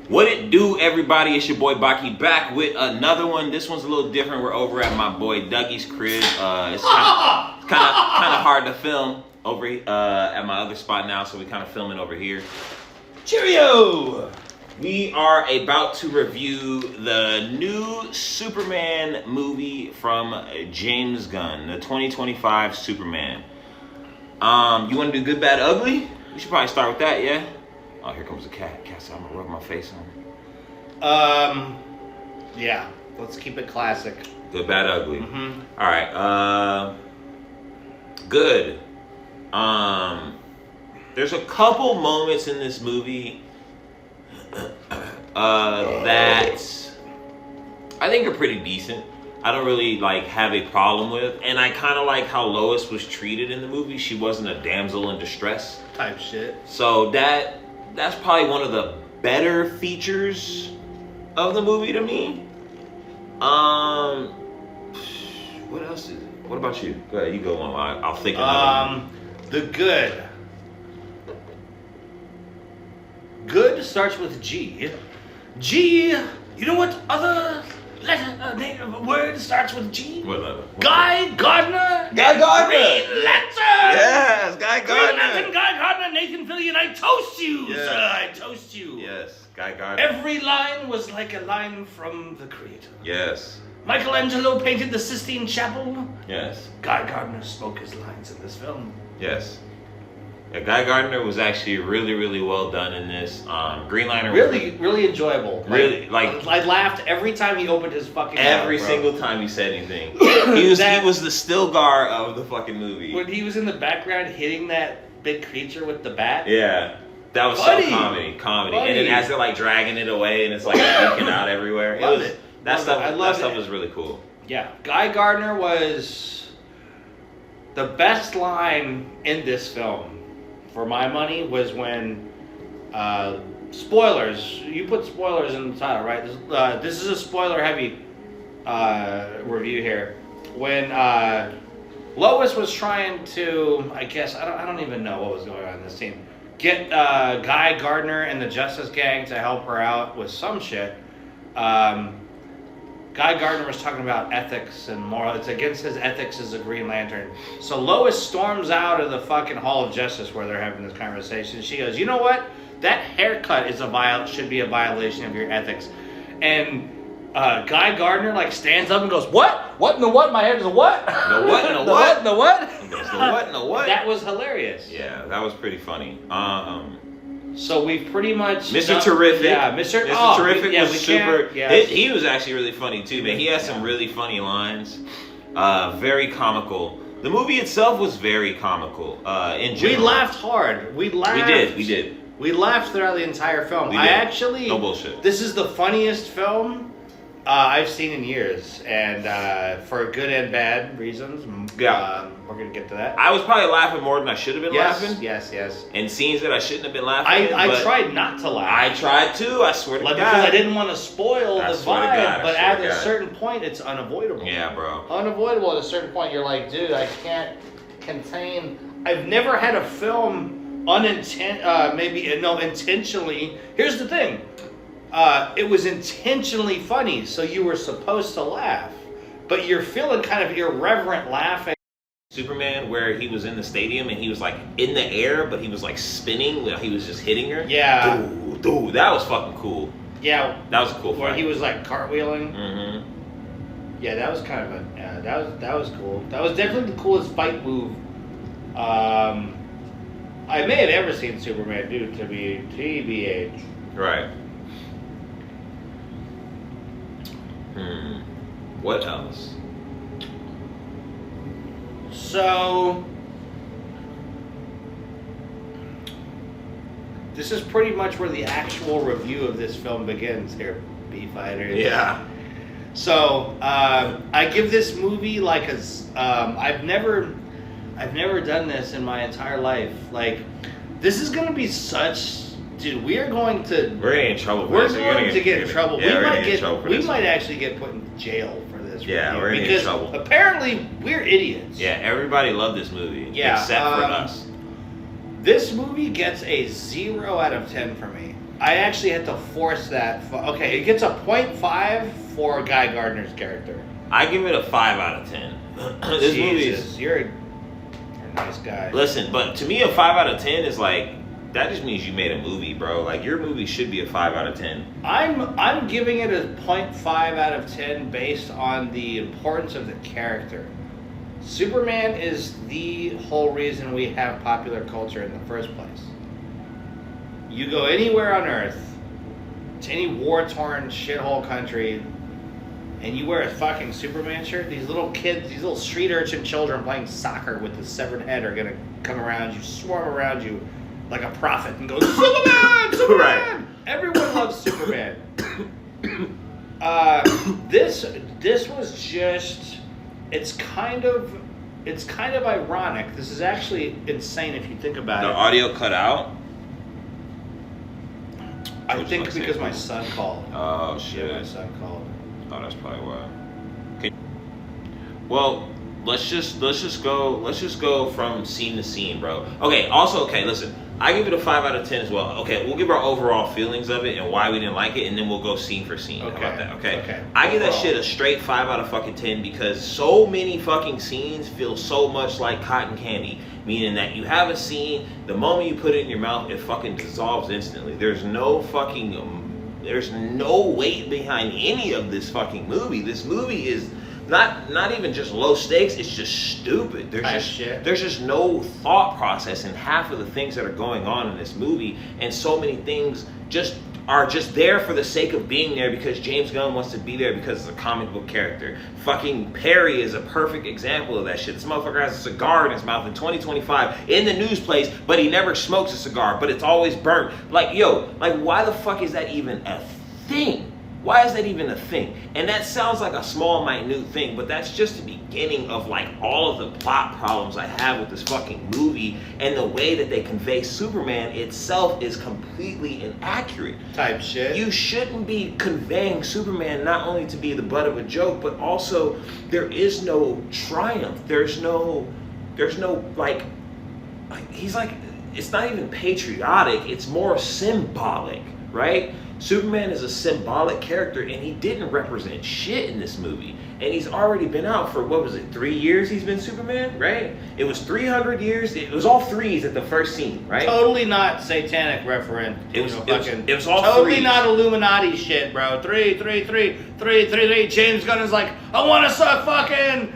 What it do, everybody? It's your boy Baki back with another one. This one's a little different. We're over at my boy Dougie's crib. It's kind of hard to film over at my other spot now, so we kind of filming over here. Cheerio! We are about to review the new Superman movie from James Gunn, the 2025 Superman. You want to do good, bad, ugly? We should probably start with that, yeah? Oh, here comes a cat. Cat's I'm gonna rub my face on it. Yeah. Let's keep it classic. Good, bad, ugly. Mm-hmm. All right. Good. There's a couple moments in this movie that I think are pretty decent. I don't really have a problem with, and I kind of like how Lois was treated in the movie. She wasn't a damsel in distress Type shit. So that's probably one of the better features of the movie to me. What else is it? What about you? Go ahead, you go on. I'll think another one. The good. Good starts with G. G, you know what other word starts with G? What? Guy Gardner. Guy Gardner. Green Lantern. Yes, Guy Gardner. Green Lantern, Guy Gardner, Nathan Fillion, I toast you, Yes. sir, I toast you. Yes, Guy Gardner. Every line was like a line from the creator. Yes. Michelangelo painted the Sistine Chapel. Yes. Guy Gardner spoke his lines in this film. Yes. Yeah, Guy Gardner was actually really, really well done in this. Green Lantern was Really enjoyable. Really, I laughed every time he opened his fucking every mouth, bro. single time he said anything. he was the Stilgar of the fucking movie. When he was in the background hitting that big creature with the bat. Yeah. That was Funny. so comedy. Funny. And then as they're dragging it away and it's leaking out everywhere. Love it. That Love stuff it. was really cool. Yeah. Guy Gardner was the best line in this film. For my money, was when spoilers. You put spoilers in the title, right? This is a spoiler-heavy review here. When Lois was trying to, I guess I don't even know what was going on in this scene. Get Guy Gardner and the Justice Gang to help her out with some shit. Guy Gardner was talking about ethics and moral. It's against his ethics as a Green Lantern. So Lois storms out of the fucking Hall of Justice where they're having this conversation. She goes, "You know what? That haircut is should be a violation of your ethics." And Guy Gardner stands up and goes, "What? What in the what? My head is a what? The what? The what? The what? He goes, the what? The what? That was hilarious. Yeah, that was pretty funny. So we've pretty much Mr. Terrific. Yeah, Mr. Terrific was super. Yeah. He was actually really funny too, man. He had some really funny lines. Very comical. The movie itself was very comical. In general, We laughed hard. We laughed. We did. We laughed throughout the entire film. We I did. actually No bullshit. This is the funniest film I've seen in years, and for good and bad reasons. Yeah. We're gonna get to that. I was probably laughing more than I should have been laughing. Yes. And scenes that I shouldn't have been laughing. I tried not to laugh. I tried to. I swear to God. Because I didn't want to spoil the swear to vibe, God, but at a certain point, it's unavoidable. Yeah, bro. Unavoidable at a certain point. You're like, dude, I can't contain. I've never had a film intentionally. Here's the thing. It was intentionally funny, so you were supposed to laugh, but you're feeling kind of irreverent laughing. Superman, where he was in the stadium and he was in the air, but he was spinning while he was just hitting her. Yeah. Dude, that was fucking cool. Yeah. That was a cool Where fight. he was cartwheeling. Mm-hmm. Yeah, that was kind of that was cool. That was definitely the coolest fight move. I may have ever seen Superman do, to be TBH. Right. What else? So, this is pretty much where the actual review of this film begins here, B-Fighters. Yeah. So, I give this movie I've never done this in my entire life. This is going to be such... Dude, we're going to get in trouble. We're going to get in trouble. Yeah, we might actually get put in jail for this. Yeah, review we're going to get in trouble. Apparently, we're idiots. Yeah, everybody loved this movie. Yeah, except for us. This movie gets a 0 out of 10 for me. I actually had to force that. Okay, it gets a 0.5 for Guy Gardner's character. I give it a 5 out of 10. This movie is... You're a nice guy. Listen, but to me, a 5 out of 10 is like, that just means you made a movie, bro. Like, your movie should be a 5 out of 10. I'm giving it a 0.5 out of 10 based on the importance of the character. Superman is the whole reason we have popular culture in the first place. You go anywhere on Earth, to any war-torn shithole country, and you wear a fucking Superman shirt, these little kids, these little street urchin children playing soccer with the severed head are gonna come around you, swarm around you like a prophet and go, Superman! Superman! Right. Everyone loves Superman. This was just, it's kind of ironic. This is actually insane if you think about it. The audio cut out? I think because my son called. Oh, shit. Yeah, my son called. Oh, that's probably why. Okay. Well, let's just go from scene to scene, bro. Okay. Also, listen. I give it a 5 out of 10 as well. Okay, we'll give our overall feelings of it and why we didn't like it, and then we'll go scene for scene. Okay. How about that? Okay. Okay. I give that shit a straight 5 out of fucking 10 because so many fucking scenes feel so much like cotton candy. Meaning that you have a scene, the moment you put it in your mouth, it fucking dissolves instantly. There's no weight behind any of this fucking movie. This movie is not even just low stakes, it's just stupid. There's just no thought process in half of the things that are going on in this movie, and so many things are just there for the sake of being there because James Gunn wants to be there because it's a comic book character. Fucking Perry is a perfect example of that shit. This motherfucker has a cigar in his mouth in 2025 in the news place, but he never smokes a cigar, but it's always burnt. Like, why the fuck is that even a thing? Why is that even a thing? And that sounds like a small, minute thing, but that's just the beginning of like all of the plot problems I have with this fucking movie, and the way that they convey Superman itself is completely inaccurate. Type shit. You shouldn't be conveying Superman not only to be the butt of a joke, but also there is no triumph. There's no like he's like, it's not even patriotic, it's more symbolic, right? Superman is a symbolic character, and he didn't represent shit in this movie. And he's already been out for, 3 years he's been Superman, right? It was 300 years. It was all threes at the first scene, right? Totally not satanic reference. It was all totally threes. Not Illuminati shit, bro. 3, 3, 3, 3, 3, 3. James Gunn is like, I want to suck fucking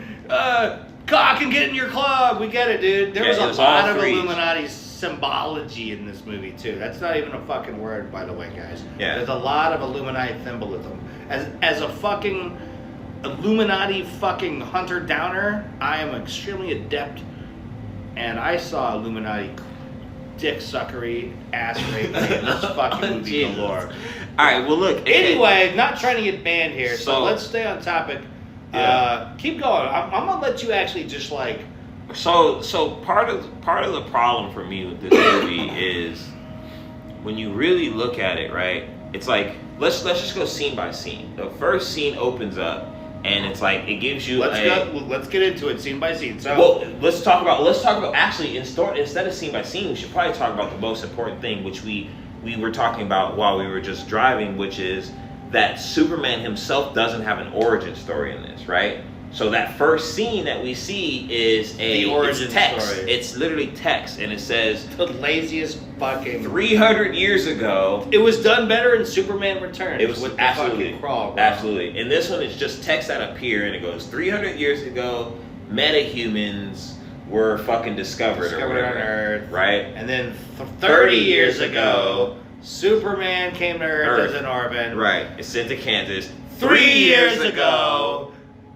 cock and get in your club. We get it, dude. There was a lot of Illuminati symbology in this movie too. That's not even a fucking word, by the way, guys. Yeah. There's a lot of Illuminati symbolism. As a fucking Illuminati fucking hunter downer, I am extremely adept, and I saw Illuminati dick suckery, ass rape in this fucking movie galore. All right, well look. Anyway, not trying to get banned here, so let's stay on topic. Yeah. Keep going. I'm gonna let you actually just like. So part of the problem for me with this movie is when you really look at it, right? It's like let's just go scene by scene. The first scene opens up, and it's like it gives you. Let's get into it scene by scene. So let's talk about actually instead of scene by scene, we should probably talk about the most important thing, which we were talking about while we were just driving, which is that Superman himself doesn't have an origin story in this, right? So that first scene that we see is the origin text. Story. It's literally text, and it says the laziest fucking. 300 years ago. It was done better in Superman Returns. It was with absolutely the fucking crawl, bro. Absolutely. And this one is just text that up here, and it goes 300 years ago. Metahumans were fucking discovered on Earth, right? And then 30 years ago, Superman came to Earth as an orphan. Right. It's sent to Kansas. 3 years ago.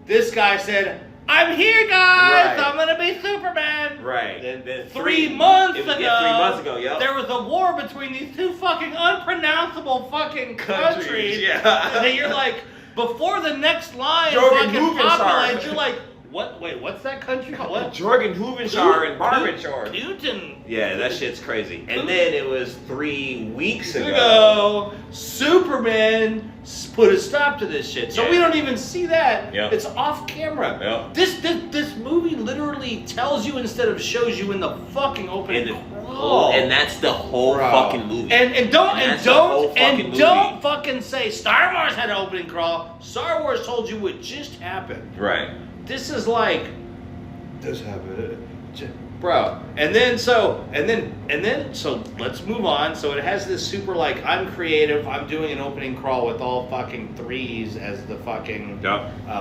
This guy said, I'm here, guys! Right. I'm gonna be Superman! Right. Then 3 months ago, 3 months ago, yep. There was a war between these two fucking unpronounceable fucking countries. Yeah. And then you're like, before the next line Jordan fucking populates, you're like, Wait, what's that country called? What? Jorgen Hoovenshire and Barbenshire. Putin. Yeah, that shit's crazy. And then it was 3 weeks ago. Superman put a stop to this shit. So we don't even see that. Yep. It's off camera. Yep. This movie literally tells you instead of shows you in the fucking opening crawl. And that's the whole fucking movie. And don't movie. fucking say Star Wars had an opening crawl. Star Wars told you what just happened. Right. This is like this happened. Bro, and then so let's move on. So it has this super like I'm creative. I'm doing an opening crawl with all fucking 3s as the fucking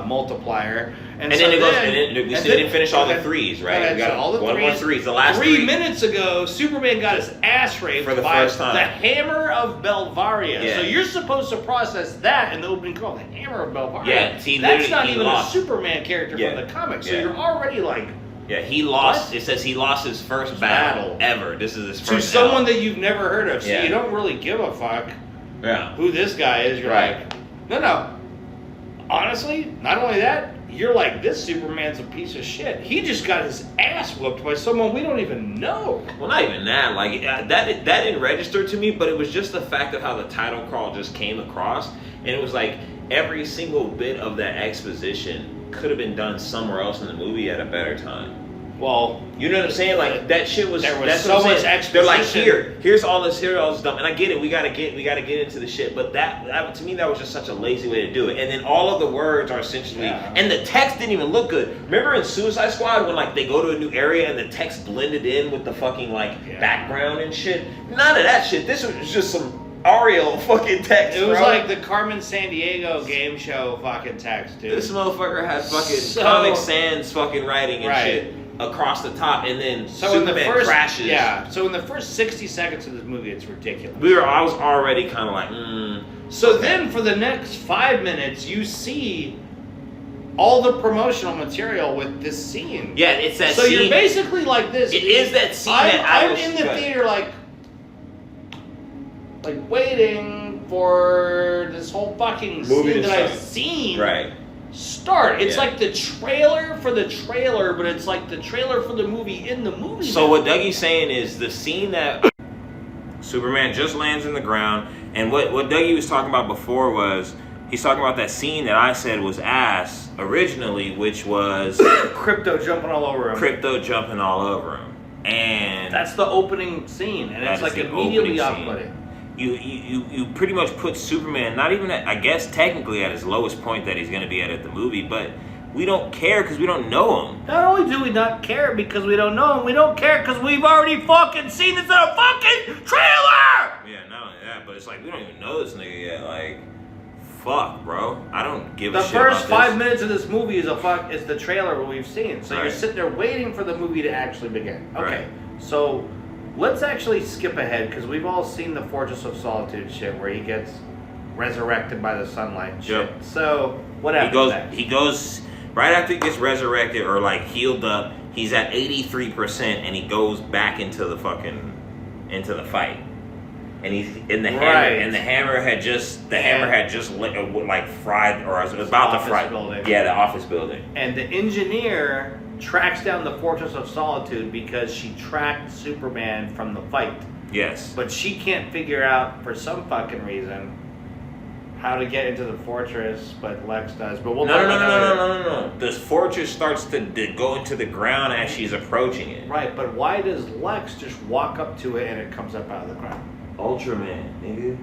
multiplier. And then so it goes. And then we didn't finish all the 3s, right? We got all the one more 3s. The last 3 minutes ago, Superman got his ass raped for the by first time. The Hammer of Belvaria. Yeah. So you're supposed to process that in the opening crawl. The Hammer of Belvaria. Yeah, see, that's not he even lost. a Superman character from the comics. So you're already like. Yeah, he lost. What? It says he lost his first battle ever. This is his first. To someone that you've never heard of, so Yeah. you don't really give a fuck Yeah. who this guy is. You're Right. like, no. Honestly, not only that, you're like, this Superman's a piece of shit. He just got his ass whooped by someone we don't even know. Well, not even that. Like that didn't register to me, but it was just the fact of how the title crawl just came across, and it was like every single bit of that exposition could have been done somewhere else in the movie at a better time. Well, you know what I'm saying? Like that shit was. There was that's so what I'm much saying. exposition. They're like, here's all this dumb, and I get it. We gotta get into the shit, but that to me that was just such a lazy way to do it. And then all of the words are essentially, and the text didn't even look good. Remember in Suicide Squad when like they go to a new area and the text blended in with the fucking background and shit? None of that shit. This was just some Arial fucking text. It was bro. like the Carmen Sandiego game show fucking text, dude. This motherfucker had fucking Comic Sans fucking writing and shit across the top, and then Superman crashes. Yeah. So in the first 60 seconds of this movie, it's ridiculous. I was already kind of like, So then for the next 5 minutes, you see all the promotional material with this scene. Yeah, it's that so scene. So you're basically like this. It is that scene I'm in the theater like waiting for this whole fucking scene that I've seen start. It's like the trailer for the trailer, but it's like the trailer for the movie in the movie. So what Dougie's saying is the scene that Superman just lands in the ground, and what Dougie was talking about before was he's talking about that scene that I said was ass originally, which was Crypto jumping all over him. And that's the opening scene, and it's like immediately off-putting. You pretty much put Superman not even at, I guess technically at his lowest point that he's going to be at the movie, but we don't care because we don't know him. Not only do we not care because we don't know him, we don't care because we've already fucking seen this in a fucking trailer! Yeah, not only that, but it's like we don't even know this nigga yet. Like, fuck, bro. I don't give a shit about this. The first 5 minutes of this movie is the trailer we've seen. So you're sitting there waiting for the movie to actually begin. Okay, so let's actually skip ahead because we've all seen the Fortress of Solitude shit where he gets resurrected by the sunlight shit. Yep. So what happens He goes right after he gets resurrected or like healed up. He's at 83% and he goes back into the fight. And he's in the hammer, and the hammer had just like fried or was about to fry. Yeah, the office building. And the engineer tracks down the Fortress of Solitude because she tracked Superman from the fight. Yes. But she can't figure out, for some fucking reason, how to get into the fortress, but Lex does. But we'll No. This fortress starts to go into the ground as she's approaching it. Right, but why does Lex just walk up to it and it comes up out of the ground? Ultraman, nigga.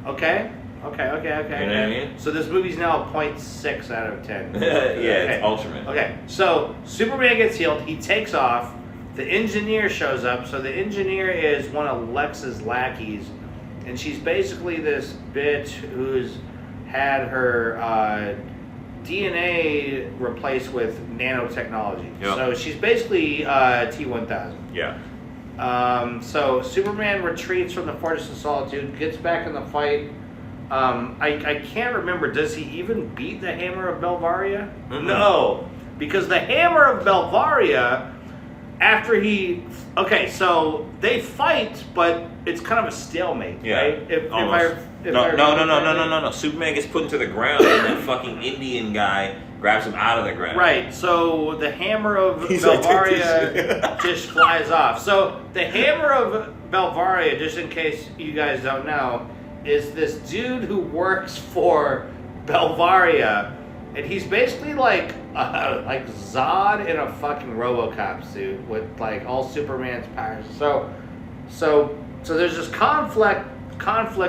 Okay. You know what I mean? So this movie's now a 0.6 out of 10. It's Ultraman. Okay, so Superman gets healed. He takes off. The engineer shows up. So the engineer is one of Lex's lackeys. And she's basically this bitch who's had her DNA replaced with nanotechnology. Yep. So she's basically T-1000. Yeah. So Superman retreats from the Fortress of Solitude, gets back in the fight. I can't remember. Does he even beat the Hammer of Belvaria? Mm-hmm. No, because the Hammer of Belvaria, after he... Okay, so they fight, but it's kind of a stalemate, right? If No. Superman gets put into the ground, and that fucking Indian guy grabs him out of the ground. Right. So the hammer of Belvaria just flies off. So the hammer of Belvaria, just in case you guys don't know, is this dude who works for Belvaria, and he's basically like Zod in a fucking RoboCop suit with like all Superman's powers. So there's this conflict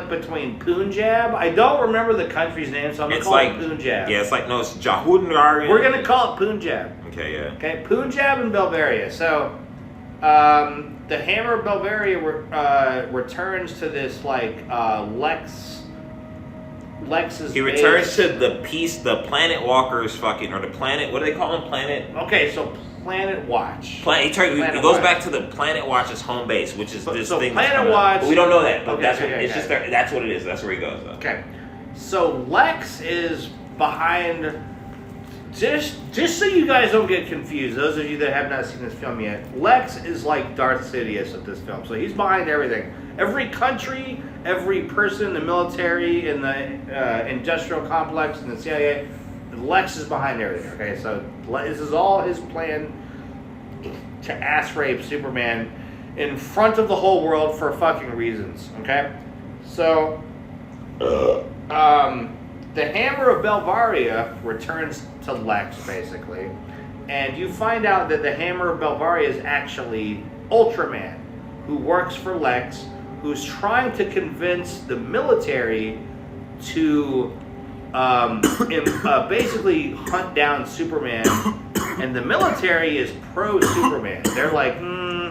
between Punjab. I don't remember the country's name, so I'm gonna call it Punjab. Yeah, it's Jahudngar. We're gonna call it Punjab. Okay, yeah. Okay, Punjab and Belvaria. So, the hammer of Belvaria returns to this like Lex's. He returns to the Planet Walkers fucking, or the planet. What do they call them? Planet. Okay, so Planet Watch. He goes back to the Planet Watch's home base, which is this thing. Planet Watch. But we don't know that. But that's what it is. That's where he goes. Though. Okay, so Lex is behind. Just so you guys don't get confused, those of you that have not seen this film yet, Lex is like Darth Sidious of this film. So he's behind everything. Every country, every person in the military, in the industrial complex, in the CIA, Lex is behind everything. Okay, so this is all his plan to ass rape Superman in front of the whole world for fucking reasons. Okay, so the hammer of Belvaria returns to Lex, basically, and you find out that the hammer of Belvaria is actually Ultraman, who works for Lex, who's trying to convince the military to basically hunt down Superman, and the military is pro-Superman. They're like,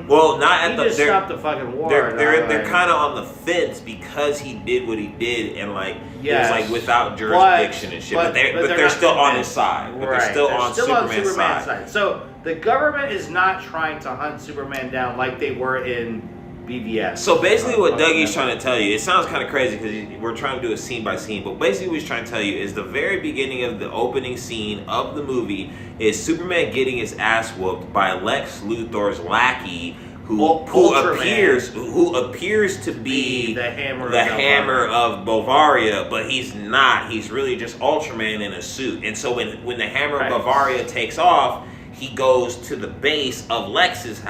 well, not at the. Just stopped the fucking war. They're kind of on the fence because he did what he did, and like it was like without jurisdiction and shit. But they're still on his side. But they're still on Superman's side. So the government is not trying to hunt Superman down like they were in BVS. So basically, what Dougie's trying to tell you, it sounds kind of crazy because we're trying to do a scene by scene, but basically what he's trying to tell you is the very beginning of the opening scene of the movie is Superman getting his ass whooped by Lex Luthor's lackey, who appears to be the hammer of Bavaria, but he's not. He's really just Ultraman in a suit. And so when the hammer of Bavaria takes off, he goes to the base of Lex's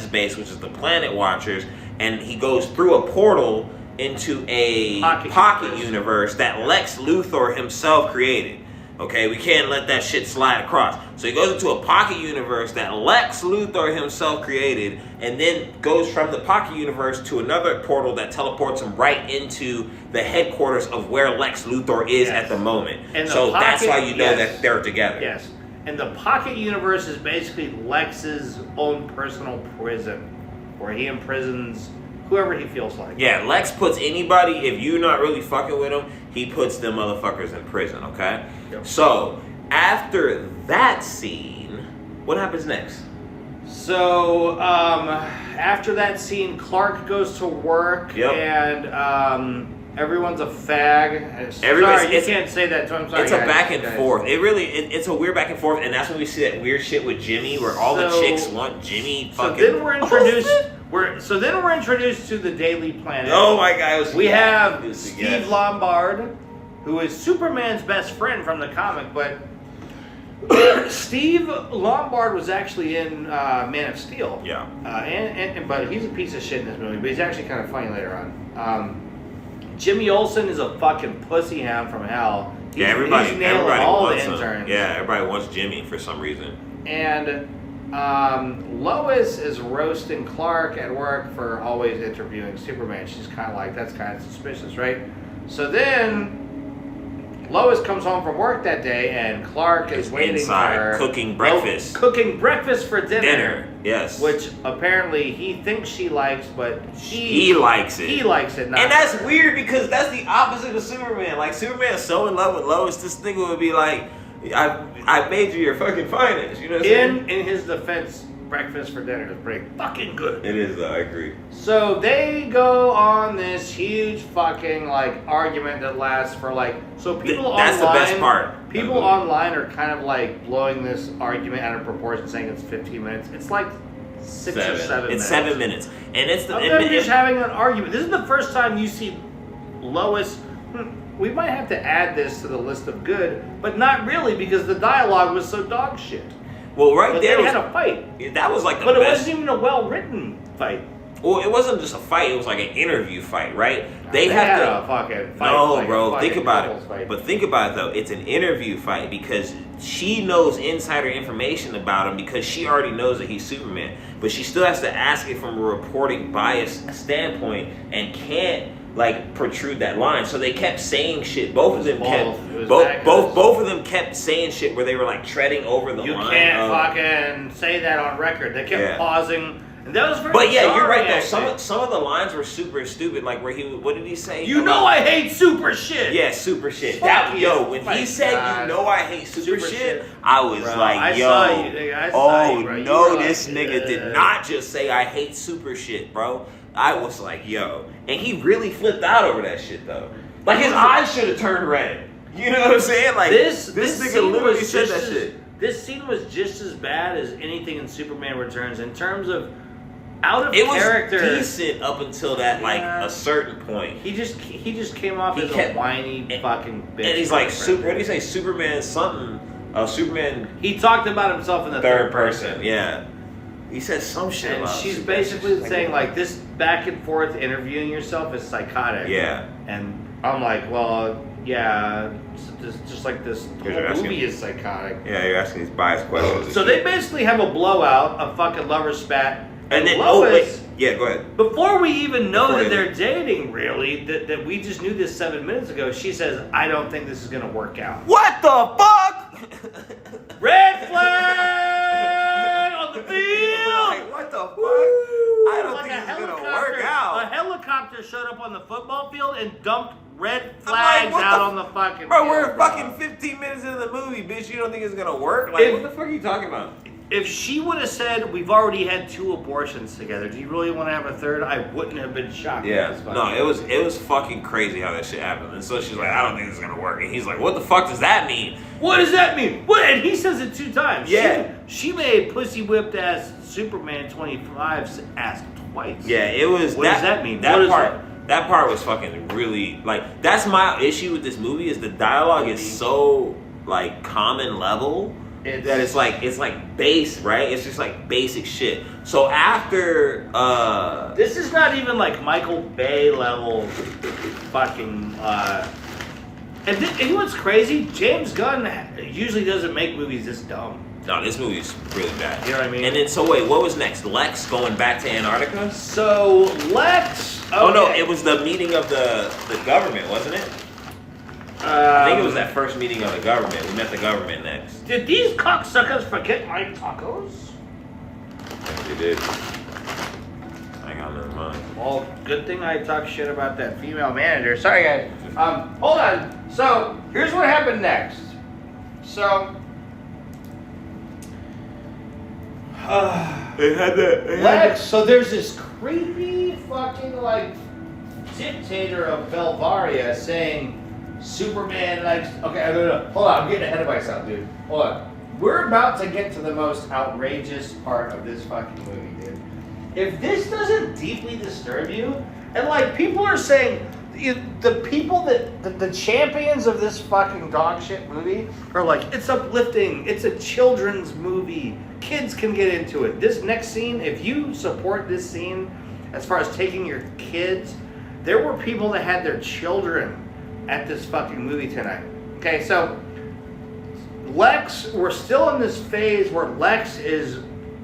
base, which is the Planet Watchers, and he goes through a portal into a pocket universe that Lex Luthor himself created. Okay, we can't let that shit slide across. So he goes into a pocket universe that Lex Luthor himself created, and then goes from the pocket universe to another portal that teleports him right into the headquarters of where Lex Luthor is at the moment. And so that's how you know that they're together. Yes. And the pocket universe is basically Lex's own personal prison, where he imprisons whoever he feels like. Yeah, Lex puts anybody, if you're not really fucking with him, he puts them motherfuckers in prison, okay? Yep. So, after that scene, what happens next? So, after that scene, Clark goes to work, and everyone's a fag. You can't say that, so I'm sorry. It's a back and forth. It's a weird back and forth, and that's when we see that weird shit with Jimmy, where all the chicks want Jimmy fucking. So then we're introduced to the Daily Planet. Oh my God! We have Steve Lombard, who is Superman's best friend from the comic, but Steve Lombard was actually in Man of Steel. Yeah. But he's a piece of shit in this movie, but he's actually kind of funny later on. Jimmy Olsen is a fucking pussy hound from hell. Everybody wants him. Yeah, everybody wants Jimmy for some reason. And Lois is roasting Clark at work for always interviewing Superman. She's kind of like, that's kind of suspicious, right? So then Lois comes home from work that day, and Clark is waiting inside, for her. Cooking breakfast. Cooking breakfast for dinner. Yes. Which apparently he thinks she likes, but he likes it. He likes it not. And that's weird because that's the opposite of Superman. Like, Superman's so in love with Lois, this thing would be like, I made you your fucking finance. You know what I'm saying? In his defense, breakfast for dinner is pretty fucking good. It is, though. I agree. So they go on this huge fucking like argument that lasts for like. So people online. That's the best part. People online are kind of like blowing this argument out of proportion, saying it's 15 minutes. It's like 6 or 7 minutes. It's 7 minutes, and it's they're just having an argument. This is the first time you see Lois, we might have to add this to the list of good, but not really because the dialogue was so dog shit. Well, right but there they had a fight. That was like the but best. But it wasn't even a well-written fight. Well, it wasn't just a fight; it was like an interview fight, right? They had a fucking fight. No, like bro. Think about it. Fight. But think about it though. It's an interview fight because she knows insider information about him because she already knows that he's Superman. But she still has to ask it from a reporting bias standpoint and can't like protrude that line. So they kept saying shit. Both of them kept both of them kept saying shit where they were like treading over the line. You can't fucking say that on record. They kept pausing. And that was very But yeah, you're right though. actually. Some of the lines were super stupid. Like where what did he say? You know I hate super shit. Yeah, super shit. When he said you know I hate super shit, I was like, yo, this nigga did not just say I hate super shit, bro. I was like, yo. And he really flipped out over that shit though. Like his eyes should have turned red. You know what I'm saying? Like this nigga literally said that shit. This scene was just as bad as anything in Superman Returns in terms of out of it character. It was decent up until that like a certain point. He just came off as a whiny fucking bitch. And he's like what did he say? Superman something. Superman. He talked about himself in the third person. Yeah. He said some shit. And about she's Superman. basically saying like this back and forth interviewing yourself is psychotic. Yeah. And I'm like, well, yeah, just like this whole movie is psychotic. Yeah, you're asking these biased questions. So they basically have a blowout, a fucking lover spat. And then, Lois, yeah, go ahead. Before we even know that they're dating, really, that we just knew this 7 minutes ago, she says, I don't think this is going to work out. What the fuck? Red flag on the field! Like, what the fuck? I don't think this is going to work out. A helicopter showed up on the football field and dumped red flags out on the fucking Bro, field, we're fucking 15 minutes into the movie, bitch. You don't think it's going to work? Like, what the fuck are you talking about? If she would have said, we've already had 2 abortions together, do you really want to have a third? I wouldn't have been shocked. Yeah, no, it was fucking crazy how that shit happened. And so she's like, I don't think this is gonna work. And he's like, what the fuck does that mean? What does that mean? What? And he says it 2 times. Yeah. She made pussy whipped ass Superman 25's ass twice. Yeah, it was. What does that mean? That part was fucking really, like, that's my issue with this movie is the dialogue is so, like, common level. That it's like base, right? It's just like basic shit. So after this is not even like Michael Bay level fucking and you know what's crazy? James Gunn usually doesn't make movies this dumb. No, this movie's really bad. You know what I mean? And then so wait, what was next? Lex going back to Antarctica? So Lex Oh no, it was the meeting of the government, wasn't it? I think it was that first meeting of the government. We met the government next. Did these cocksuckers forget my tacos? Yes, they did. I got no mind. Well, good thing I talked shit about that female manager. Sorry, guys. Hold on. So, here's what happened next. So, Lex, so there's this creepy fucking, like, dictator of Belvaria saying, Superman likes. Okay, no. Hold on, I'm getting ahead of myself, dude. Hold on. We're about to get to the most outrageous part of this fucking movie, dude. If this doesn't deeply disturb you, and like people are saying, the people the champions of this fucking dog shit movie are like, it's uplifting, it's a children's movie, kids can get into it. This next scene, if you support this scene, as far as taking your kids, there were people that had their children at this fucking movie tonight. Okay, so Lex, we're still in this phase where Lex is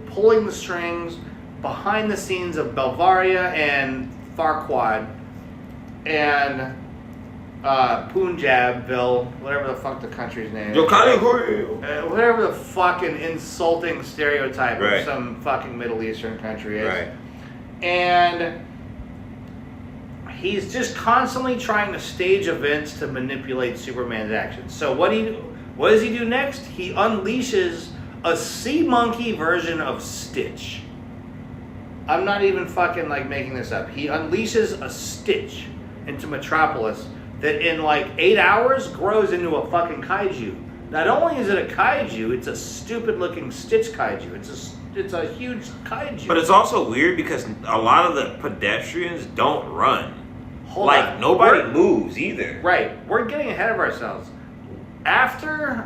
pulling the strings behind the scenes of Belvaria and Farquaad and Punjabville, whatever the fuck the country's name is. Whatever the fucking insulting stereotype of some fucking Middle Eastern country is. Right. And he's just constantly trying to stage events to manipulate Superman's actions. So what does he do next? He unleashes a sea monkey version of Stitch. I'm not even fucking like making this up. He unleashes a Stitch into Metropolis that in like 8 hours grows into a fucking kaiju. Not only is it a kaiju, it's a stupid looking Stitch kaiju. It's a huge kaiju. But it's also weird because a lot of the pedestrians don't run. Hold on. Nobody moves either. Right. We're getting ahead of ourselves. After,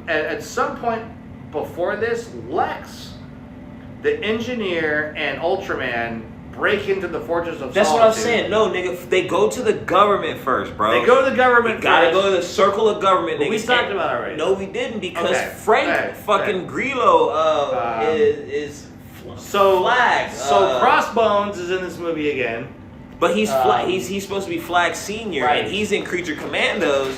at some point before this, Lex, the engineer, and Ultraman break into the Fortress of Solitude. That's what I'm saying. No, nigga, they go to the government first, bro. They go to the government first. Gotta go to the circle of government, nigga. We talked about it already. No, we didn't, because Frank fucking Grillo is flagged. So Crossbones is in this movie again. But he's he's supposed to be Flag Senior, right. and he's in Creature Commandos.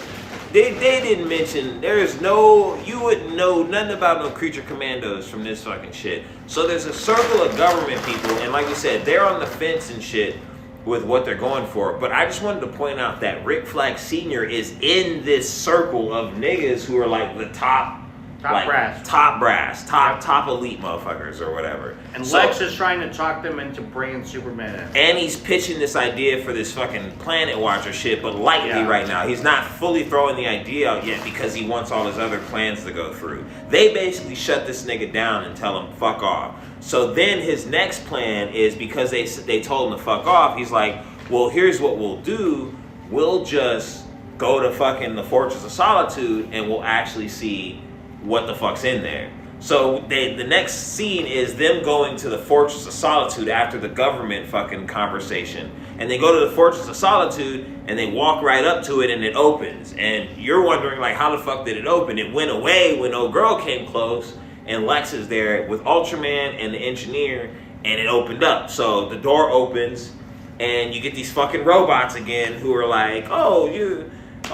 They didn't mention, you wouldn't know nothing about no Creature Commandos from this fucking shit. So there's a circle of government people, and like we said, they're on the fence and shit with what they're going for. But I just wanted to point out that Rick Flag Sr. is in this circle of niggas who are like the top brass, top elite motherfuckers or whatever. And Lex is trying to talk them into bringing Superman in. And he's pitching this idea for this fucking Planet Watcher shit, but lightly right now. He's not fully throwing the idea out yet because he wants all his other plans to go through. They basically shut this nigga down and tell him fuck off. So then his next plan is, because they told him to fuck off, he's like, well, here's what we'll do. We'll just go to fucking the Fortress of Solitude and we'll actually see what the fuck's in there. So the next scene is them going to the Fortress of Solitude after the government fucking conversation. And they go to the Fortress of Solitude and they walk right up to it and it opens. And you're wondering, like, how the fuck did it open? It went away when old girl came close and Lex is there with Ultraman and the engineer, and it opened up. So the door opens and you get these fucking robots again who are like, oh,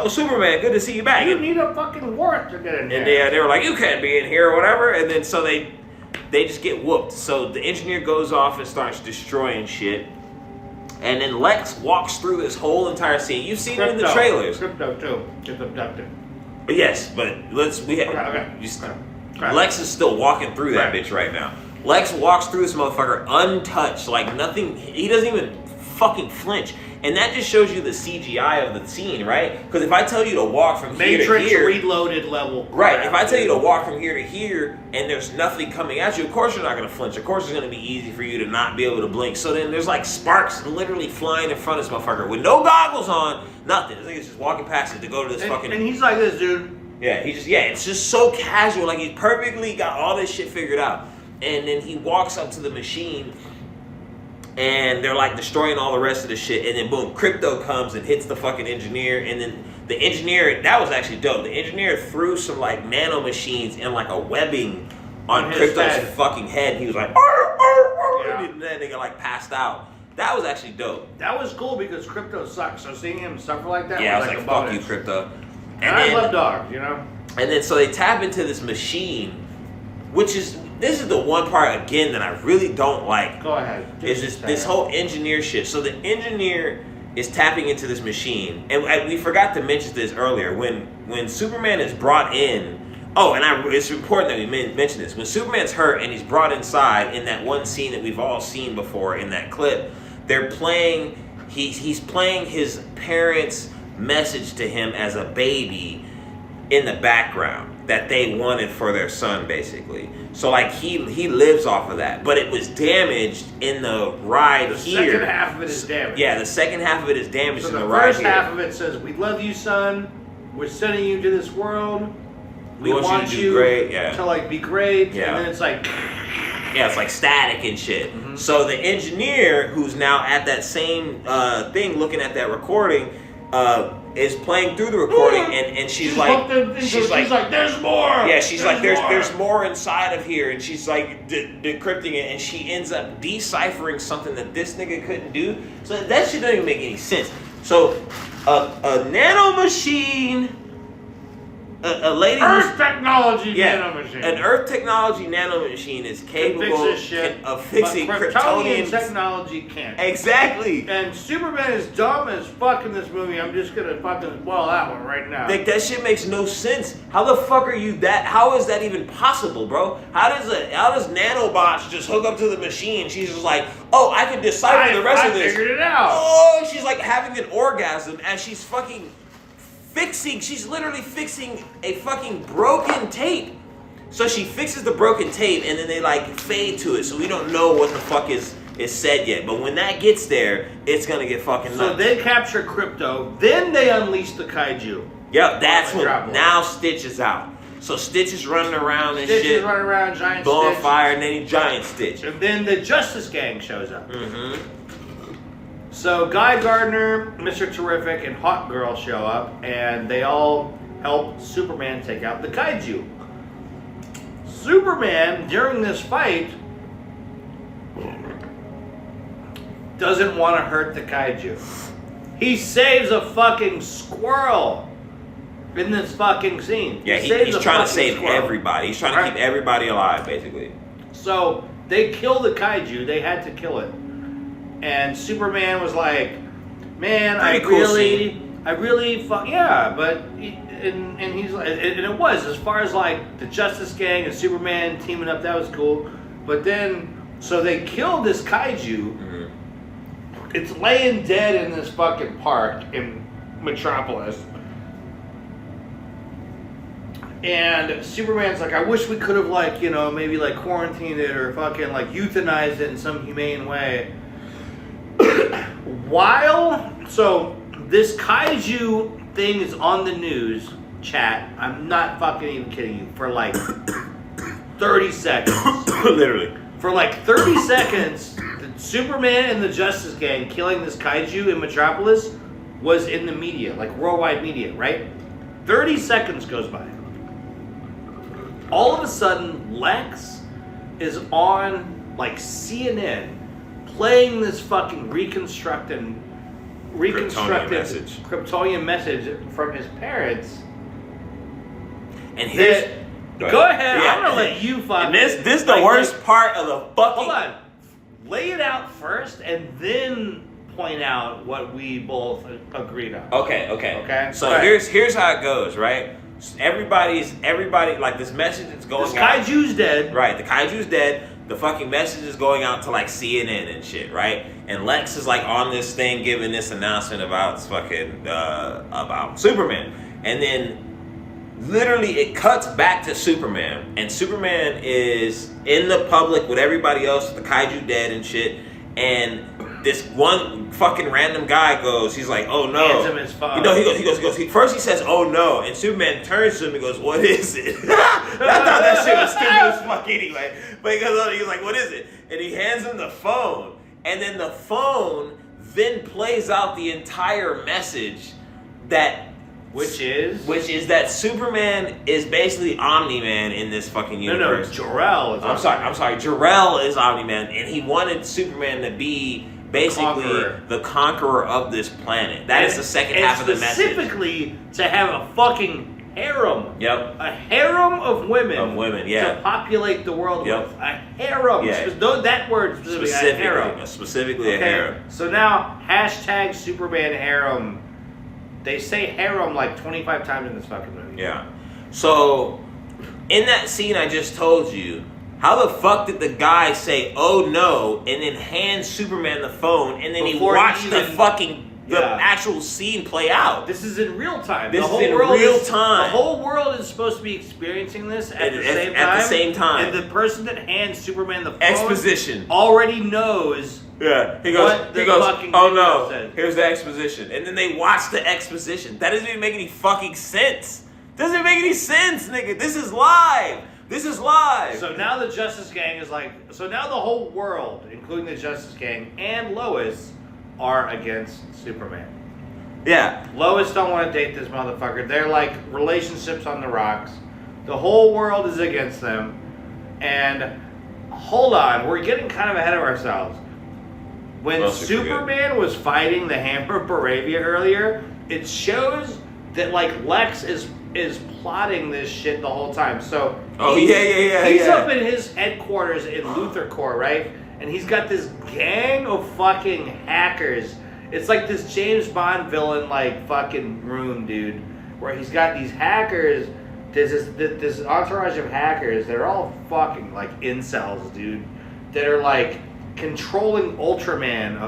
Superman, good to see you back. You need a fucking warrant to get in there. And they were like, you can't be in here or whatever. And then so they just get whooped. So the engineer goes off and starts destroying shit. And then Lex walks through this whole entire scene. You've seen it in the trailers. Crypto too gets abducted. Yes, but Lex is still walking through that bitch right now. Lex walks through this motherfucker untouched, like nothing. He doesn't even fucking flinch. And that just shows you the CGI of the scene, right? Because if I tell you to walk from here to here... Matrix Reloaded level. Right. If I tell you to walk from here to here and there's nothing coming at you, of course you're not going to flinch. Of course it's going to be easy for you to not be able to blink. So then there's like sparks literally flying in front of this motherfucker with no goggles on, nothing. This nigga's just walking past it to go to this fucking... And he's like this, dude. Yeah, it's just so casual. Like, he's perfectly got all this shit figured out. And then he walks up to the machine... And they're like destroying all the rest of the shit. And then boom, Crypto comes and hits the fucking engineer. And then the engineer, that was actually dope. The engineer threw some like nano machines and like a webbing on Crypto's fucking head. And he was like, arr, arr, arr. And that nigga like passed out. That was actually dope. That was cool because Crypto sucks. So seeing him suffer like that was like a fuck you, Crypto. And I love dogs, you know? And then so they tap into this machine, which is... This is the one part, again, that I really don't like. Go ahead. Is this whole engineer shit. So the engineer is tapping into this machine. And we forgot to mention this earlier. When Superman is brought in... Oh, and it's important that we mention this. When Superman's hurt and he's brought inside in that one scene that we've all seen before in that clip, they're playing... He's playing his parents' message to him as a baby in the background that they wanted for their son, basically. So like he lives off of that, but it was damaged in the ride here. The second half of it is damaged. Yeah, the second half of it is damaged in the So ride the first here. half of it says, "We love you, son. We're sending you to this world. We want you to do great. Yeah. To like be great." Yeah. And then it's like, yeah, it's like static and shit. Mm-hmm. So the engineer, who's now at that same thing, looking at that recording, is playing through the recording, and she's like, there's more. Yeah, she's like, there's more inside of here, and she's like decrypting it, and she ends up deciphering something that this nigga couldn't do. So that shit doesn't even make any sense. So a nano machine, a lady Earth technology nano machine. An Earth technology nano machine is capable of fixing Kryptonian technology can't. Exactly. And Superman is dumb as fuck in this movie. I'm just gonna fucking spoil that one right now. Like, that shit makes no sense. How the fuck are you that? How is that even possible, bro? How does nanobots just hook up to the machine? She's just like, oh, I can decipher the rest of this. I figured it out. Oh, she's like having an orgasm as she's fucking she's literally fixing a fucking broken tape. So she fixes the broken tape and then they like fade to it, so we don't know what the fuck is is said yet. But when that gets there, it's gonna get fucking nuts. So they capture Crypto, then they unleash the kaiju. Yep, that's when now Stitch is out. So Stitch is running around and Stitch shit. is running around, giant blowing Stitch. fire, and then he giant Stitch. And then the Justice Gang shows up. Mm-hmm. So Guy Gardner, Mr. Terrific, and Hawk Girl show up, and they all help Superman take out the kaiju. Superman, during this fight, doesn't want to hurt the kaiju. He saves a fucking squirrel in this fucking scene. Yeah, he's trying to save everybody. He's trying to keep everybody alive, basically. So they kill the kaiju. They had to kill it. And Superman was like, man, I really fuck, yeah, but, and he's like, and it was, as far as like the Justice Gang and Superman teaming up, that was cool. But then, so they killed this kaiju. Mm-hmm. It's laying dead in this fucking park in Metropolis. And Superman's like, I wish we could have, like, you know, maybe like quarantined it or fucking like euthanized it in some humane way. So this kaiju thing is on the news, chat. I'm not fucking even kidding you. For like 30 seconds. Literally. For like 30 seconds, the Superman and the Justice Gang killing this kaiju in Metropolis was in the media, like worldwide media, right? 30 seconds goes by. All of a sudden, Lex is on like CNN playing this fucking reconstructed Kryptonian message from his parents. And here's go ahead. Yeah. I'm gonna let you fucking. And this the worst part of the fucking. Hold on, lay it out first, and then point out what we both agreed on. Okay. So here's how it goes, right? Everybody, like, this message is going out. This kaiju's dead. Right, the kaiju's dead. The fucking message is going out to, like, CNN and shit, right? And Lex is, like, on this thing giving this announcement about Superman. And then, literally, it cuts back to Superman. And Superman is in the public with everybody else, the kaiju dead and shit. And this one fucking random guy he's like, oh no. Hands him his phone. You know, he goes, first he says, oh no. And Superman turns to him and goes, what is it? I thought that shit was stupid as fuck anyway. But he's like, what is it? And he hands him the phone. And then the phone then plays out the entire message which is that Superman is basically Omni-Man in this fucking universe. No, Jor-El is I'm sorry. Jor-El is Omni-Man, and he wanted Superman to be basically the conqueror of this planet. That is the second half of the message. Specifically to have a fucking harem. Yep. A harem of women. Yeah. To populate the world with. A harem. Yeah. That word specifically. A harem. Specifically a harem. So now, hashtag Superman harem. They say harem like 25 times in this fucking movie. Yeah. So, in that scene I just told you, how the fuck did the guy say, oh no, and then hand Superman the phone, and then Before he watched the actual scene play out? This is in real time. This is in real time. The whole world is supposed to be experiencing this at the same time. And the person that hands Superman the phone exposition already knows. Yeah, he goes, oh no, here's the exposition. And then they watch the exposition. That doesn't even make any fucking sense. Doesn't make any sense, nigga. This is live. So now the Justice Gang is like, so now the whole world, including the Justice Gang and Lois, are against Superman. Yeah. Lois don't want to date this motherfucker. They're like relationships on the rocks. The whole world is against them. And hold on, we're getting kind of ahead of ourselves. When Superman was fighting the Hammer of Baravia earlier, it shows that like Lex is plotting this shit the whole time. So he's up in his headquarters in Luthor Corps, right? And he's got this gang of fucking hackers. It's like this James Bond villain like fucking room, dude, where he's got these hackers. There's this entourage of hackers. They're all fucking like incels, dude, that are like controlling Ultraman,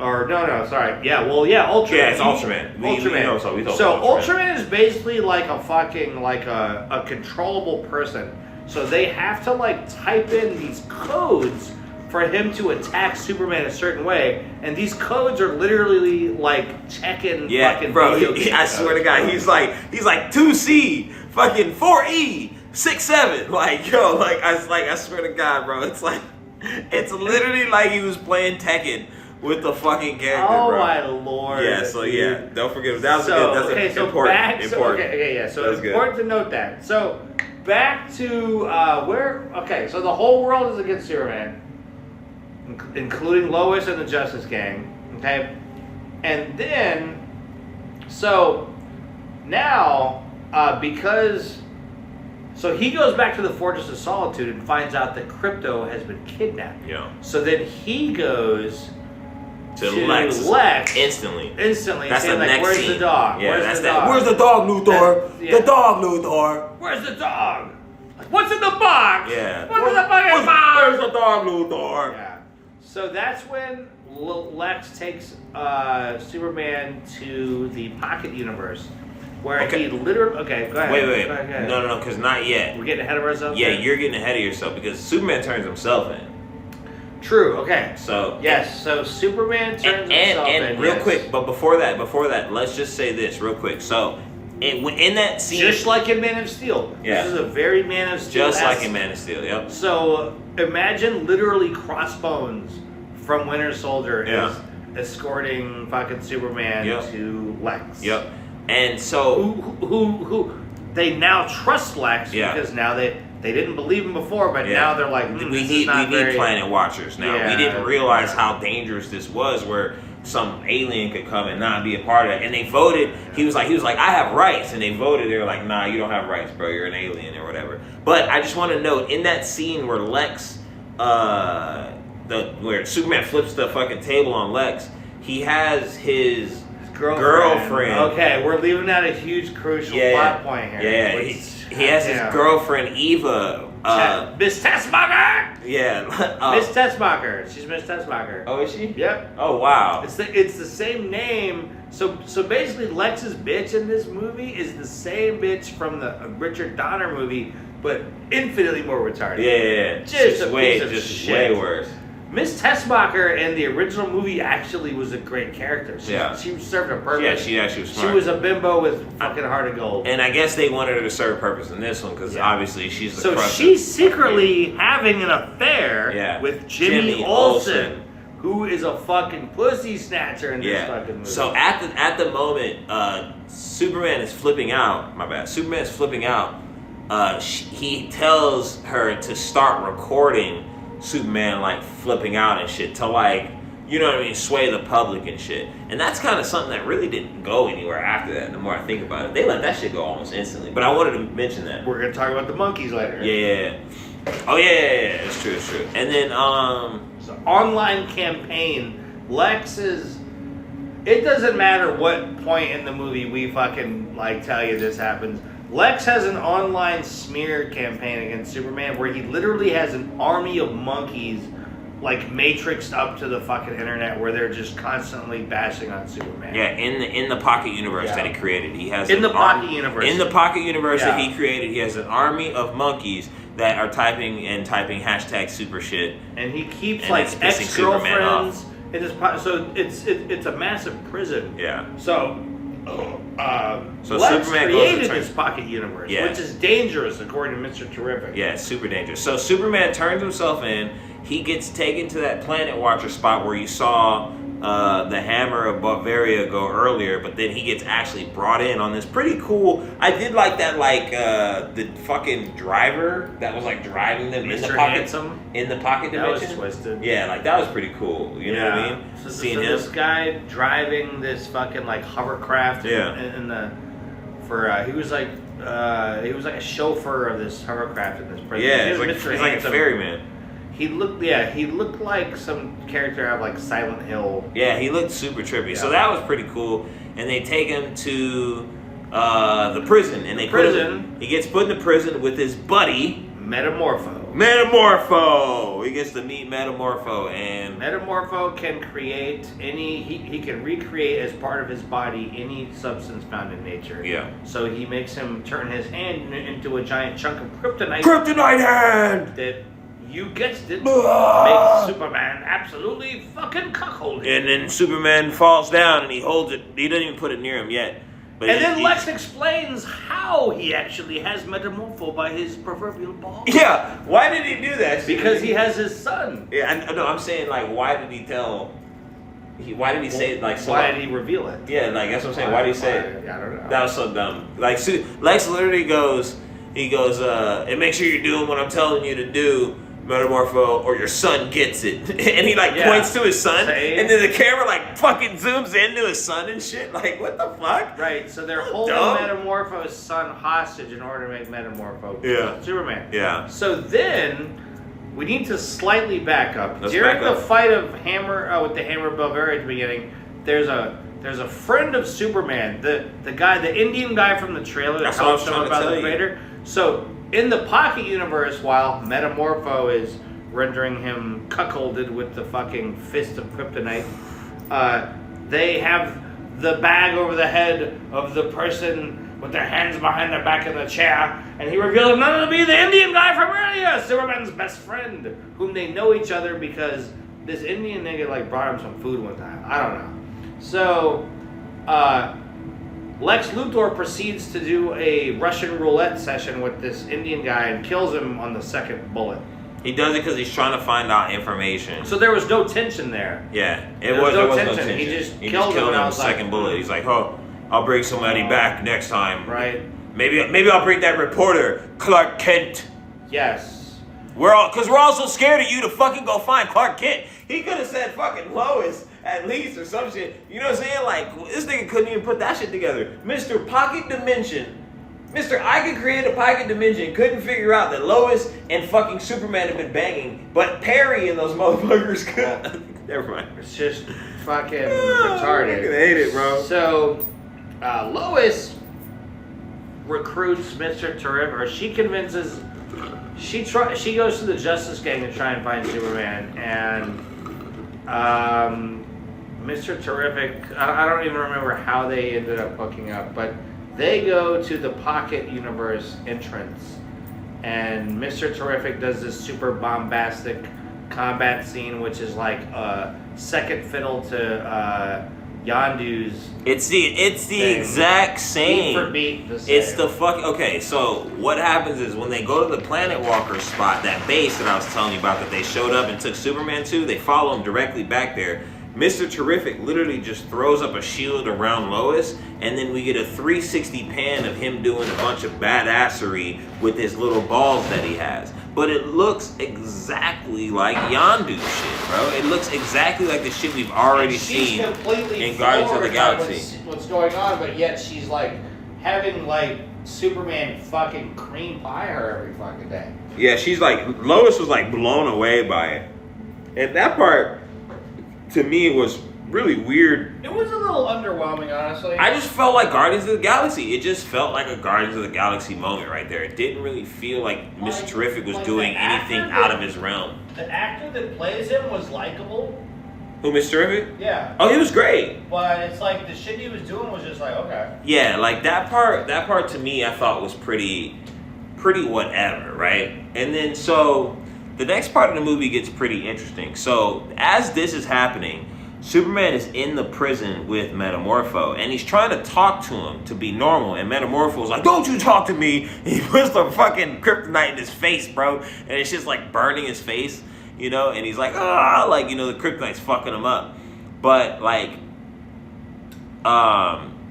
Ultraman. Yeah, it's Ultraman. Ultraman. So Ultraman is basically like a fucking like a controllable person. So they have to like type in these codes for him to attack Superman a certain way, and these codes are literally like checking fucking video game I swear to God, he's like 2C, fucking 4E, 6-7, like yo, I swear to God, bro, it's literally like he was playing Tekken with the fucking character, bro. Oh my lord! Yeah, so yeah, don't forget that was important. So it's important to note that. So back to so the whole world is against Superman, including Lois and the Justice Gang. Okay, and then so now so he goes back to the Fortress of Solitude and finds out that Crypto has been kidnapped. Yeah. So then he goes to Lex instantly. That's saying, the like, next where's scene. the dog? Yeah, where's the dog? Where's the dog, Luthor? The dog, Luthor. Where's the dog? What's in the box? Yeah. What's in the fucking box? Where's the dog, Luthor? Yeah. So that's when Lex takes Superman to the Pocket Universe, where he literally. Okay, go ahead. Wait. Go ahead. No, because not yet. We're getting ahead of ourselves. Yeah, you're getting ahead of yourself because Superman turns himself in. True. Okay. So yes. So Superman turns himself in. And real quick, but before that, let's just say this real quick. So in that scene, just like in Man of Steel. Yeah. This is a very Man of Steel. Just like in Man of Steel. Yep. So imagine literally Crossbones from Winter Soldier is escorting fucking Superman to Lex. Yep. And so who they now trust Lex because now they didn't believe him before, but now they're like, we need Planet Watchers now. Yeah, we didn't realize how dangerous this was, where some alien could come and not be a part of it. And they voted. He was like, I have rights, and they voted. They were like, nah, you don't have rights, bro. You're an alien or whatever. But I just want to note in that scene where Lex, where Superman flips the fucking table on Lex, he has his girlfriend. Okay, we're leaving out a huge crucial plot point here. Yeah, he has his girlfriend Eva. Miss Tessmacher. Yeah, Miss Tessmacher. She's Miss Tessmacher. Oh, is she? Yep. Oh, wow. It's the same name. So basically, Lex's bitch in this movie is the same bitch from the Richard Donner movie, but infinitely more retarded. Yeah. Just a piece of shit. Way worse. Miss Tessmacher in the original movie actually was a great character. She served a purpose. Yeah, she actually was smart. She was a bimbo with fucking heart of gold. And I guess they wanted her to serve a purpose in this one because obviously she's the So she's secretly having an affair with Jimmy Olsen, who is a fucking pussy snatcher in this fucking movie. So at the moment, Superman is flipping out. My bad. Superman's flipping out. He tells her to start recording Superman like flipping out and shit to like, you know what I mean, sway the public and shit. And that's kind of something that really didn't go anywhere after that. The more I think about it, they let that shit go almost instantly. But I wanted to mention that. We're gonna talk about the monkeys later. Yeah. Oh yeah. It's true. And then so online campaign. Lex is. It doesn't matter what point in the movie we fucking like tell you this happens. Lex has an online smear campaign against Superman where he literally has an army of monkeys like matrixed up to the fucking internet where they're just constantly bashing on Superman. Yeah, in the Pocket Universe that he created. He has in the Pocket Universe. In the Pocket Universe that he created, he has an army of monkeys that are typing hashtag super shit. And he keeps like ex-girlfriends in his so it's a massive prison. Yeah. So Lex Superman created this Pocket Universe, which is dangerous according to Mr. Terrific. Yeah, it's super dangerous. So Superman turns himself in. He gets taken to that Planet Watcher spot where you saw the Hammer of Bavaria go earlier, but then he gets actually brought in on this pretty cool. I did like that, like the fucking driver that was like driving them in the pocket, in the pocket dimension. That was twisted. Yeah, like that was pretty cool. You know what I mean? Seeing him. This guy driving this fucking like hovercraft. He was like a chauffeur of this hovercraft in this prison. Yeah, he's like a ferryman. He looked like some character out of like Silent Hill. Yeah, he looked super trippy. Yeah. So that was pretty cool. And they take him to the prison, and he gets put in the prison with his buddy Metamorpho. He gets to meet Metamorpho, and Metamorpho can create he can recreate as part of his body any substance found in nature. Yeah. So he makes him turn his hand into a giant chunk of kryptonite. Kryptonite hand. That you guessed it, makes Superman absolutely fucking cuckold. And then Superman falls down and he holds it. He doesn't even put it near him yet. But and then Lex explains how he actually has metamorpho by his proverbial balls. Yeah, why did he do that? Because he has his son. Yeah, no, I'm saying like, why did he tell? Why did he say it like so? Why did he reveal it? Yeah, like that's what I'm saying. Why did he say it? I don't know. That was so dumb. Like Lex literally goes, and make sure you're doing what I'm telling you to do, Metamorpho, or your son gets it. And he like points to his son, and then the camera like fucking zooms into his son and shit. Like, what the fuck? Right, so they're holding Metamorpho's son hostage in order to make Metamorpho Superman. Yeah. So then we need to slightly back up. During the fight of Hammer with the Hammer Bavaria at the beginning, there's a friend of Superman, the guy, the Indian guy from the trailer that talks about the Vader. So in the Pocket universe, while Metamorpho is rendering him cuckolded with the fucking fist of kryptonite, they have the bag over the head of the person with their hands behind their back in the chair, and he reveals none to be the Indian guy from earlier, Superman's best friend, whom they know each other because this Indian nigga like brought him some food one time. I don't know. So, Lex Luthor proceeds to do a Russian roulette session with this Indian guy and kills him on the second bullet. He does it because he's trying to find out information. So there was no tension there. Yeah, there was no tension. He just killed him on the second bullet. He's like, oh, I'll bring somebody back next time. Right. Maybe I'll bring that reporter, Clark Kent. Yes. We're all so scared of you to fucking go find Clark Kent. He could have said fucking Lois at least or some shit. You know what I'm saying? Like, this nigga couldn't even put that shit together. Mr. Pocket Dimension. Mr. I could create a pocket dimension, couldn't figure out that Lois and fucking Superman have been banging, but Perry and those motherfuckers could. Never mind. It's just fucking retarded. I hate it, bro. So, Lois recruits Mr. Terrific, or she convinces, she goes to the Justice Gang to try and find Superman, and Mr. Terrific, I don't even remember how they ended up hooking up, but they go to the Pocket Universe entrance, and Mr. Terrific does this super bombastic combat scene, which is like a second fiddle to Yondu's. It's the exact same. Beat for beat, the same. It's the fuck. Okay, so what happens is when they go to the Planet Walker spot, that base that I was telling you about that they showed up and took Superman to, they follow him directly back there. Mr. Terrific literally just throws up a shield around Lois, and then we get a 360 pan of him doing a bunch of badassery with his little balls that he has. But it looks exactly like Yondu shit, bro. It looks exactly like the shit we've already seen in Guardians of the Galaxy. What's going on, but yet she's like having like Superman fucking cream pie her every fucking day. Yeah, she's like, Lois was like blown away by it. And that part, to me, was really weird. It was a little underwhelming, honestly. I just felt like Guardians of the Galaxy. It just felt like a Guardians of the Galaxy moment right there. It didn't really feel like Mr. Terrific was doing anything out of his realm. The actor that plays him was likable. Who, Mr. Terrific? Yeah. Oh, he was great. But it's like the shit he was doing was just like, okay. Yeah, like that part to me I thought was pretty whatever, right? And then so the next part of the movie gets pretty interesting. So as this is happening, Superman is in the prison with Metamorpho, and he's trying to talk to him to be normal, and Metamorpho's like, don't you talk to me! And he puts the fucking kryptonite in his face, bro, and it's just like burning his face, you know, and he's like, ah, like, you know, the kryptonite's fucking him up. But like,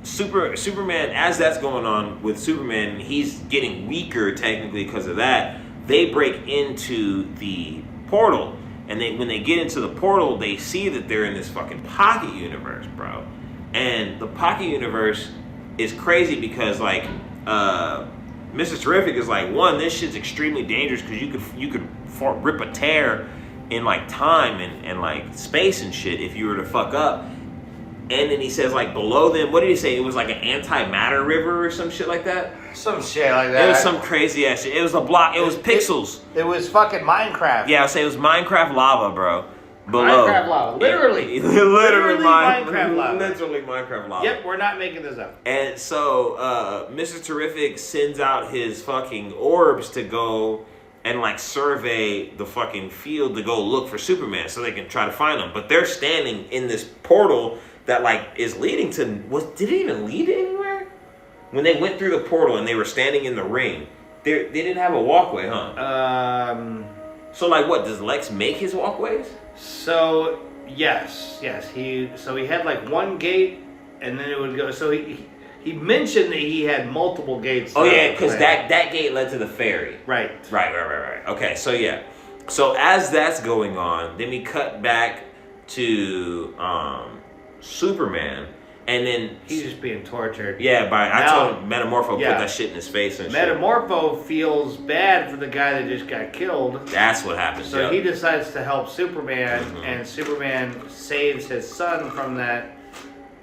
Superman, as that's going on with Superman, he's getting weaker technically because of that. They break into the portal, and when they get into the portal, they see that they're in this fucking Pocket universe, bro. And the Pocket universe is crazy because like Mr. Terrific is like, one, this shit's extremely dangerous because you could rip a tear in like time and like space and shit if you were to fuck up. And then he says like below them, what did he say? It was like an antimatter river or some shit like that. Some shit like that. It was some crazy ass shit. It was a block. It was pixels. It was fucking Minecraft. Yeah, I'll say it was Minecraft lava, bro. Below. Minecraft lava. Literally. Literally Minecraft lava. Literally Minecraft lava. Yep, we're not making this up. And so Mr. Terrific sends out his fucking orbs to go and like survey the fucking field to go look for Superman so they can try to find him. But they're standing in this portal that like is leading to did it even lead anywhere? When they went through the portal and they were standing in the ring, they didn't have a walkway, huh? So like what, does Lex make his walkways? So yes. He had like one gate and then it would go, so he mentioned that he had multiple gates. Oh yeah, because that gate led to the ferry. Right. Okay, so yeah. So as that's going on, then we cut back to Superman, and then he's just being tortured. Yeah, I told Metamorpho put that shit in his face and Metamorpho feels bad for the guy that just got killed. That's what happens. So he decides to help Superman, and Superman saves his son from that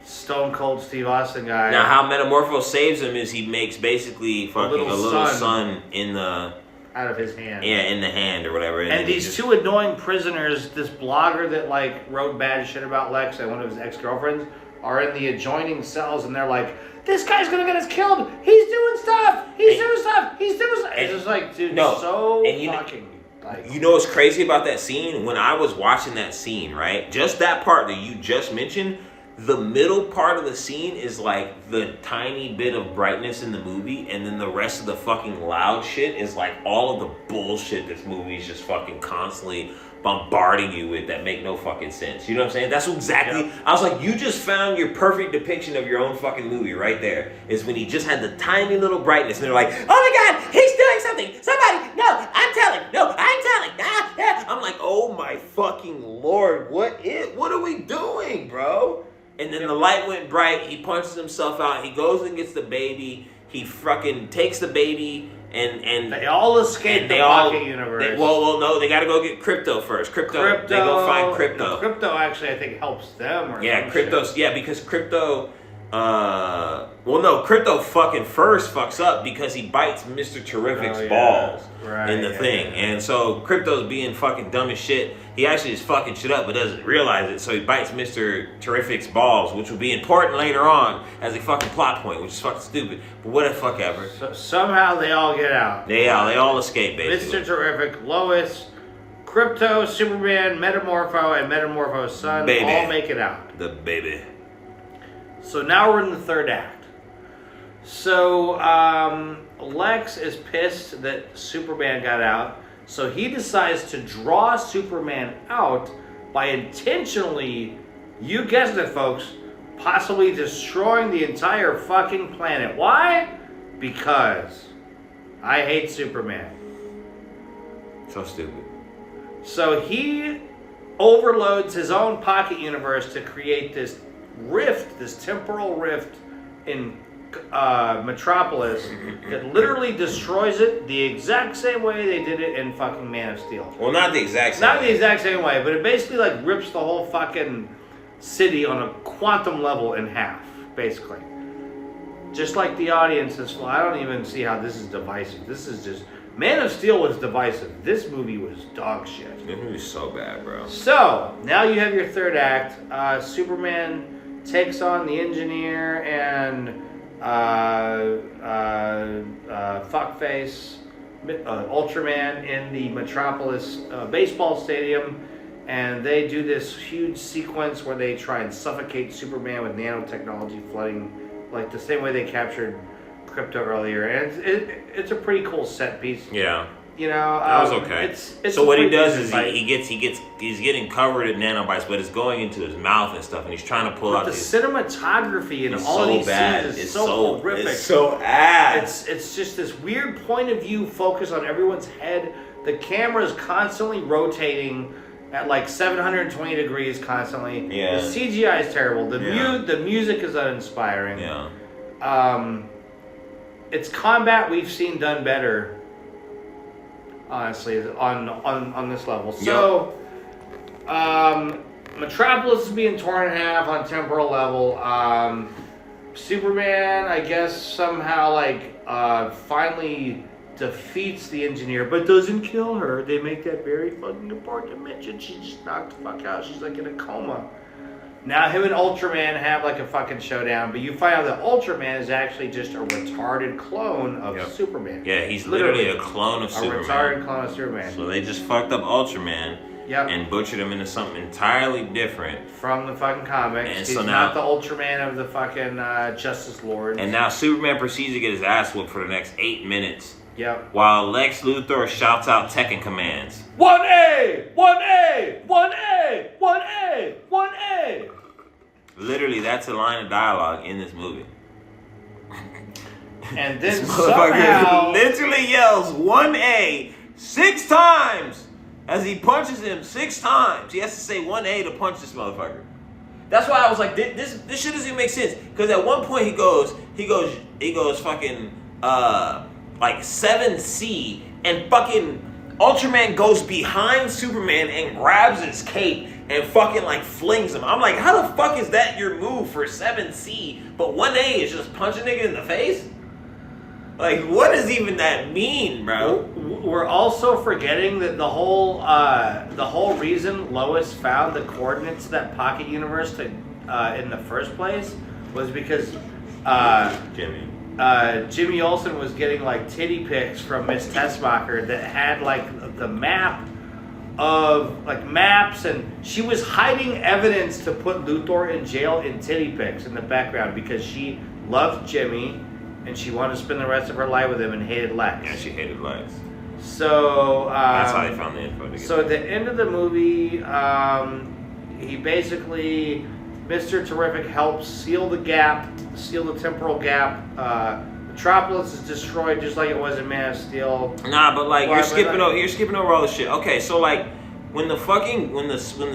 Stone Cold Steve Austin guy. Now, how Metamorpho saves him is he makes basically fucking a little sun in the out of his hand. Yeah, in the hand or whatever. And these two annoying prisoners, this blogger that like wrote bad shit about Lex and one of his ex-girlfriends, are in the adjoining cells, and they're like, "This guy's gonna get us killed. He's doing stuff. He's doing stuff. It's just like, dude, fucking. Like, you know what's crazy about that scene? When I was watching that scene, right? Just that part that you just mentioned. The middle part of the scene is like the tiny bit of brightness in the movie, and then the rest of the fucking loud shit is like all of the bullshit this movie is just fucking constantly bombarding you with that make no fucking sense. You know what I'm saying? That's exactly. Yep. I was like, you just found your perfect depiction of your own fucking movie right there. Is when he just had the tiny little brightness, and they're like, "Oh my god, he's doing something! Somebody, no, I'm telling, no, I'm telling." I'm like, oh my fucking lord, what are we doing, bro? And then the light went bright. He punches himself out. He goes and gets the baby. He fucking takes the baby, and they all escape the Baki universe. No, they got to go get Crypto first. Crypto, they go find Crypto. No, Crypto actually, I think, helps them. Because Crypto. Crypto fucking first fucks up because he bites Mr. Terrific's balls in the thing. And so Crypto's being fucking dumb as shit. He actually is fucking shit up but doesn't realize it. So he bites Mr. Terrific's balls, which will be important later on as a fucking plot point, which is fucking stupid. But what the fuck ever. So somehow they all get out. They all escape, basically. Mr. Terrific, Lois, Crypto, Superman, Metamorpho, and Metamorpho's son all make it out. The baby. So now we're in the third act. So Lex is pissed that Superman got out. So he decides to draw Superman out by intentionally, you guessed it folks, possibly destroying the entire fucking planet. Why? Because I hate Superman. So stupid. So he overloads his own pocket universe to create this rift, this temporal rift in Metropolis that literally destroys it the exact same way they did it in fucking Man of Steel. Well, not the exact same Not the exact same way, but it basically like rips the whole fucking city on a quantum level in half, basically. Just like the audience is, I don't even see how this is divisive. This is just, Man of Steel was divisive. This movie was dog shit. This movie's so bad, bro. So, now you have your third act. Superman takes on the engineer and fuckface Ultraman in the Metropolis baseball stadium, and they do this huge sequence where they try and suffocate Superman with nanotechnology flooding, like the same way they captured Crypto earlier, and it's a pretty cool set piece. Yeah. You know, that was okay. It's so what he does is he's getting covered in nanobites, but it's going into his mouth and stuff, and he's trying to pull out the cinematography and all of these scenes is so horrific. It's so ass. It's just this weird point of view focus on everyone's head. The camera is constantly rotating at like 720 degrees constantly. Yeah. The CGI is terrible. The music is uninspiring. Yeah. It's combat we've seen done better, honestly, on this level. So, Metropolis is being torn in half on temporal level. Superman, I guess, somehow finally defeats the engineer, but doesn't kill her. They make that very fucking important mention. She just knocked the fuck out. She's like in a coma. Now him and Ultraman have like a fucking showdown, but you find out that Ultraman is actually just a retarded clone of Superman. Yeah, he's literally a clone of Superman. A retarded clone of Superman. So they just fucked up Ultraman and butchered him into something entirely different. From the fucking comics. And he's so now, not the Ultraman of the fucking Justice Lord. And now Superman proceeds to get his ass whooped for the next 8 minutes. Yep. While Lex Luthor shouts out Tekken commands. 1A! 1A! 1A! 1A! 1A! Literally, that's a line of dialogue in this movie. And then this motherfucker literally yells 1A 6 times as he punches him 6 times. He has to say 1A to punch this motherfucker. That's why I was like, this shit doesn't even make sense. Because at one point he goes fucking like 7C, and fucking Ultraman goes behind Superman and grabs his cape and fucking like flings him. I'm like, how the fuck is that your move for 7C, but 1A is just punch a nigga in the face? Like, what does even that mean, bro? We're also forgetting that the whole reason Lois found the coordinates to that pocket universe in the first place was because Jimmy Olsen was getting like titty pics from Miss Tessmacher that had like the map of like maps, and she was hiding evidence to put Luthor in jail in titty pics in the background because she loved Jimmy and she wanted to spend the rest of her life with him and hated Lex. Yeah, she hated Lex. So that's how they found the info. So at the end of the movie, he basically, Mr. Terrific helps seal the temporal gap. Metropolis is destroyed just like it was in Man of Steel. Nah, but like you're skipping over all the shit. Okay, so like when the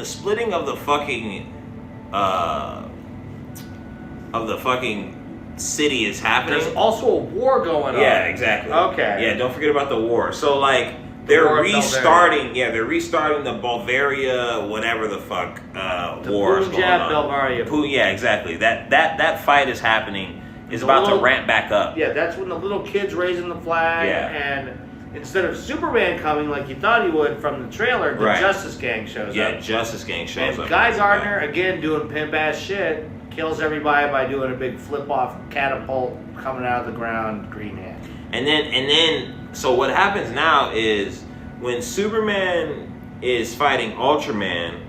splitting of the fucking city is happening. There's also a war going on. Yeah, exactly. Okay. Yeah, don't forget about the war. So like they're restarting. Yeah, they're restarting the Bulgaria, whatever the fuck war is going on. Bulgaria. Yeah, exactly. That fight is happening. Is about to ramp back up. Yeah, that's when the little kid's raising the flag, and instead of Superman coming like you thought he would from the trailer, the Justice Gang shows up. Yeah, Justice Gang shows up. And Guy Gardner, again, doing pimp-ass shit, kills everybody by doing a big flip-off catapult coming out of the ground, green hand. And then, so what happens now is when Superman is fighting Ultraman,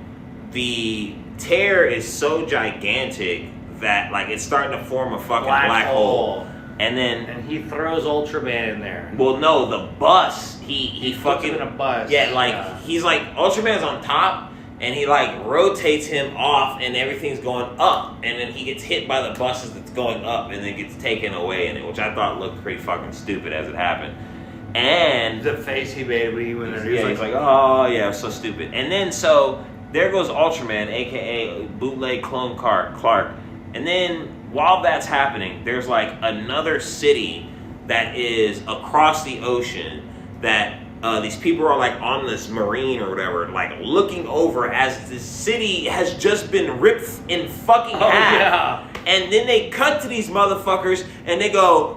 the tear is so gigantic that like it's starting to form a fucking black hole. And he throws Ultraman in there. Well, no, the bus. He fucking puts him in a bus. Yeah, like he's like Ultraman's on top, and he like rotates him off, and everything's going up, and then he gets hit by the buses that's going up, and then gets taken away in it, which I thought looked pretty fucking stupid as it happened. And the face he made when he went there, he's like, oh yeah, so stupid. And then so there goes Ultraman, aka bootleg clone Clark. And then while that's happening, there's like another city that is across the ocean that these people are like on this marine or whatever, like looking over as the city has just been ripped in fucking half. Yeah. And then they cut to these motherfuckers and they go,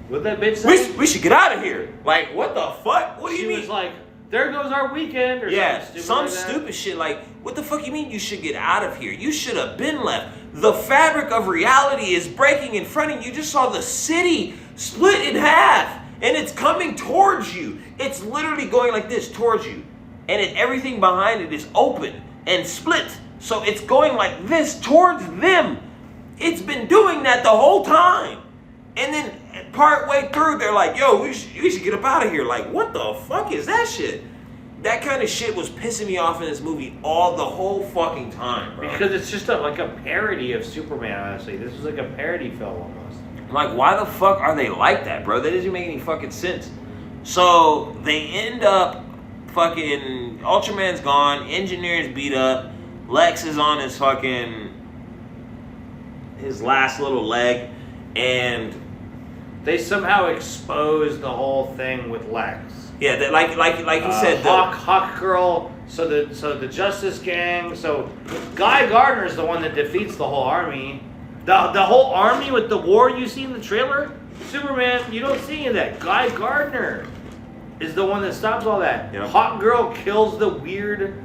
what that bitch say? We should get out of here. Like, what the fuck? What do you mean? She was like, there goes our weekend or something stupid shit. Like, what the fuck you mean you should get out of here? You should have been left. The fabric of reality is breaking in front of you. You just saw the city split in half, and it's coming towards you. It's literally going like this towards you, and everything behind it is open and split. So it's going like this towards them. It's been doing that the whole time. And then part way through, they're like, yo, we should get up out of here. Like, what the fuck is that shit? That kind of shit was pissing me off in this movie the whole fucking time, bro. Because it's just like a parody of Superman, honestly. This is like a parody film almost. Like, why the fuck are they like that, bro? That doesn't make any fucking sense. So, they end up fucking... Ultraman's gone. Engineer's beat up. Lex is on his fucking... his last little leg. And... they somehow exposed the whole thing with Lex. Yeah, that like you said, Hawk Girl. So the Justice Gang. So Guy Gardner is the one that defeats the whole army. The whole army with the war you see in the trailer. Superman, you don't see any of that. Guy Gardner is the one that stops all that. Yep. Hawk Girl kills the weird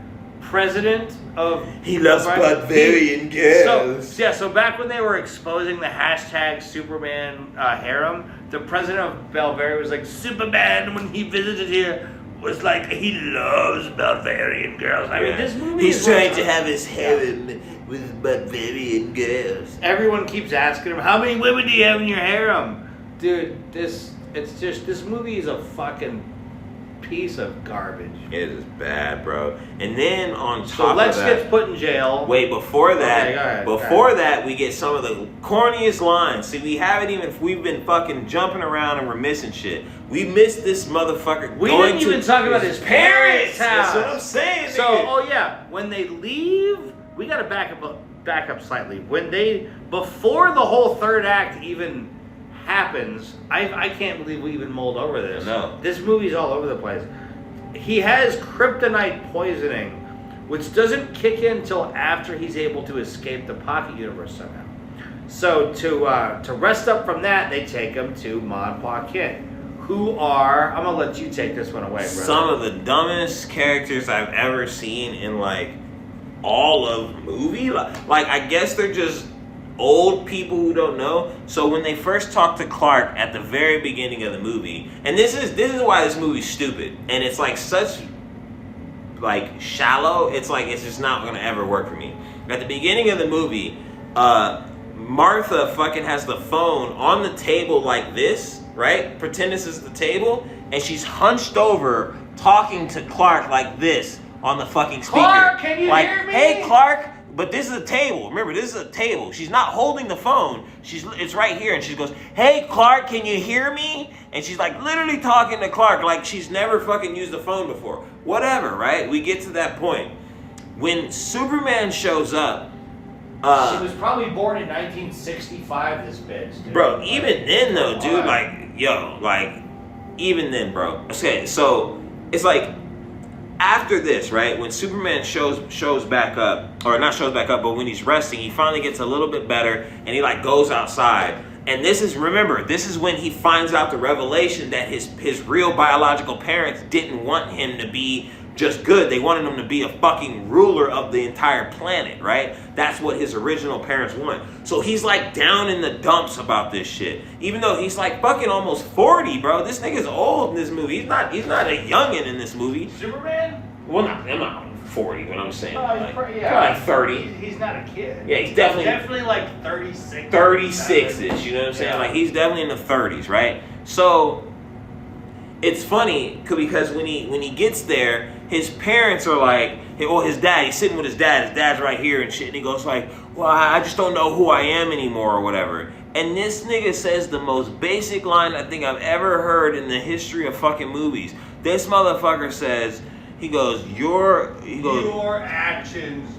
president of... He loves Bavarian girls. So back when they were exposing the hashtag Superman harem, the president of Bavaria was like, Superman, when he visited here, was like, he loves Bavarian girls. I mean, this movie He's trying to have his harem with Bavarian girls. Everyone keeps asking him, how many women do you have in your harem? Dude, this movie is a fucking piece of garbage. It is bad, bro. And then on top so of Lex that, gets put in jail. Wait, before that, okay, go ahead. That, we get some of the corniest lines. See, we've been fucking jumping around and we're missing shit. We missed this motherfucker. We didn't even talk about his parents' house. That's what I'm saying. So, when they leave, we gotta back up slightly. Before the whole third act even happens, I can't believe we even mulled over this. No. This movie's all over the place. He has kryptonite poisoning, which doesn't kick in until after he's able to escape the pocket universe somehow. So to rest up from that, they take him to Ma and Pa Kent, who are, I'm gonna let you take this one away, brother. Some of the dumbest characters I've ever seen in like all of movie. Like I guess they're just old people who don't know. So when they first talk to Clark at the very beginning of the movie, and this is why this movie's stupid, and it's like such like shallow. It's like it's just not gonna ever work for me. At the beginning of the movie, Martha fucking has the phone on the table like this, right? Pretend this is the table, and she's hunched over talking to Clark like this on the fucking speaker. Clark, can you hear me? Hey, Clark. But this is a table. Remember, this is a table. She's not holding the phone. It's right here, and she goes, "Hey, Clark, can you hear me?" And she's like literally talking to Clark like she's never fucking used the phone before. Whatever, right? We get to that point. When Superman shows up, she was probably born in 1965, this bitch, dude. Bro, even then though, dude, even then, bro. Okay, so it's like after this, right, when Superman shows back up, or not shows back up, but when he's resting, he finally gets a little bit better, and he like goes outside. And this is when he finds out the revelation that his real biological parents didn't want him to be just good. They wanted him to be a fucking ruler of the entire planet, right? That's what his original parents want. So he's like down in the dumps about this shit. Even though he's like fucking almost 40, bro. This nigga's old in this movie. He's not a youngin' in this movie. Superman? Well, I'm not 40, what I'm saying. Probably like 30. He's not a kid. Yeah, he's definitely like 36. 36-ish, you know what I'm saying? Like he's definitely in the 30s, right? So it's funny because when he gets there, his parents are like, his dad, he's sitting with his dad's right here and shit, and he goes like, well, I just don't know who I am anymore or whatever. And this nigga says the most basic line I think I've ever heard in the history of fucking movies. This motherfucker says, your actions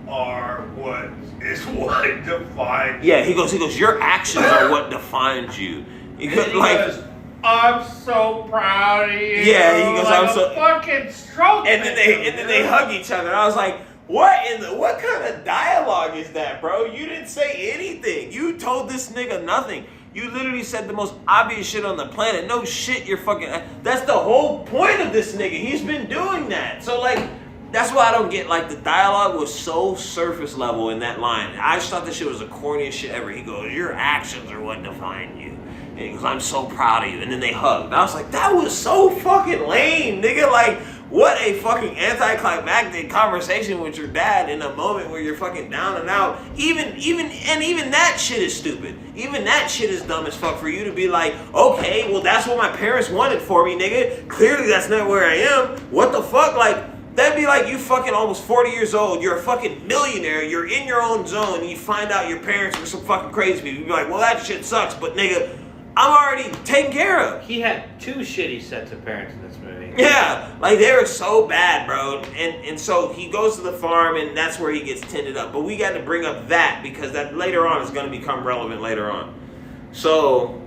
are what defines you. Yeah, he goes, your actions are what defines you. He goes, I'm so proud of you. Yeah, he goes, I'm so fucking stroke. And then they hug each other. And I was like, what kind of dialogue is that, bro? You didn't say anything. You told this nigga nothing. You literally said the most obvious shit on the planet. No shit, you're fucking... That's the whole point of this nigga. He's been doing that. So, like, that's why I don't get, like, the dialogue was so surface level in that line. I just thought this shit was the corniest shit ever. He goes, your actions are what define you. And he goes, I'm so proud of you. And then they hugged. And I was like, that was so fucking lame, nigga. Like, what a fucking anticlimactic conversation with your dad in a moment where you're fucking down and out. Even that shit is stupid. Even that shit is dumb as fuck for you to be like, okay, well that's what my parents wanted for me, nigga. Clearly that's not where I am. What the fuck? Like, that'd be like you fucking almost 40 years old. You're a fucking millionaire. You're in your own zone and you find out your parents were some fucking crazy people. You'd be like, well that shit sucks, but nigga, I'm already taken care of. He had 2 shitty sets of parents in this movie. Yeah, like they were so bad, bro. And so he goes to the farm and that's where he gets tended up. But we got to bring up that because that later on is going to become relevant later on. So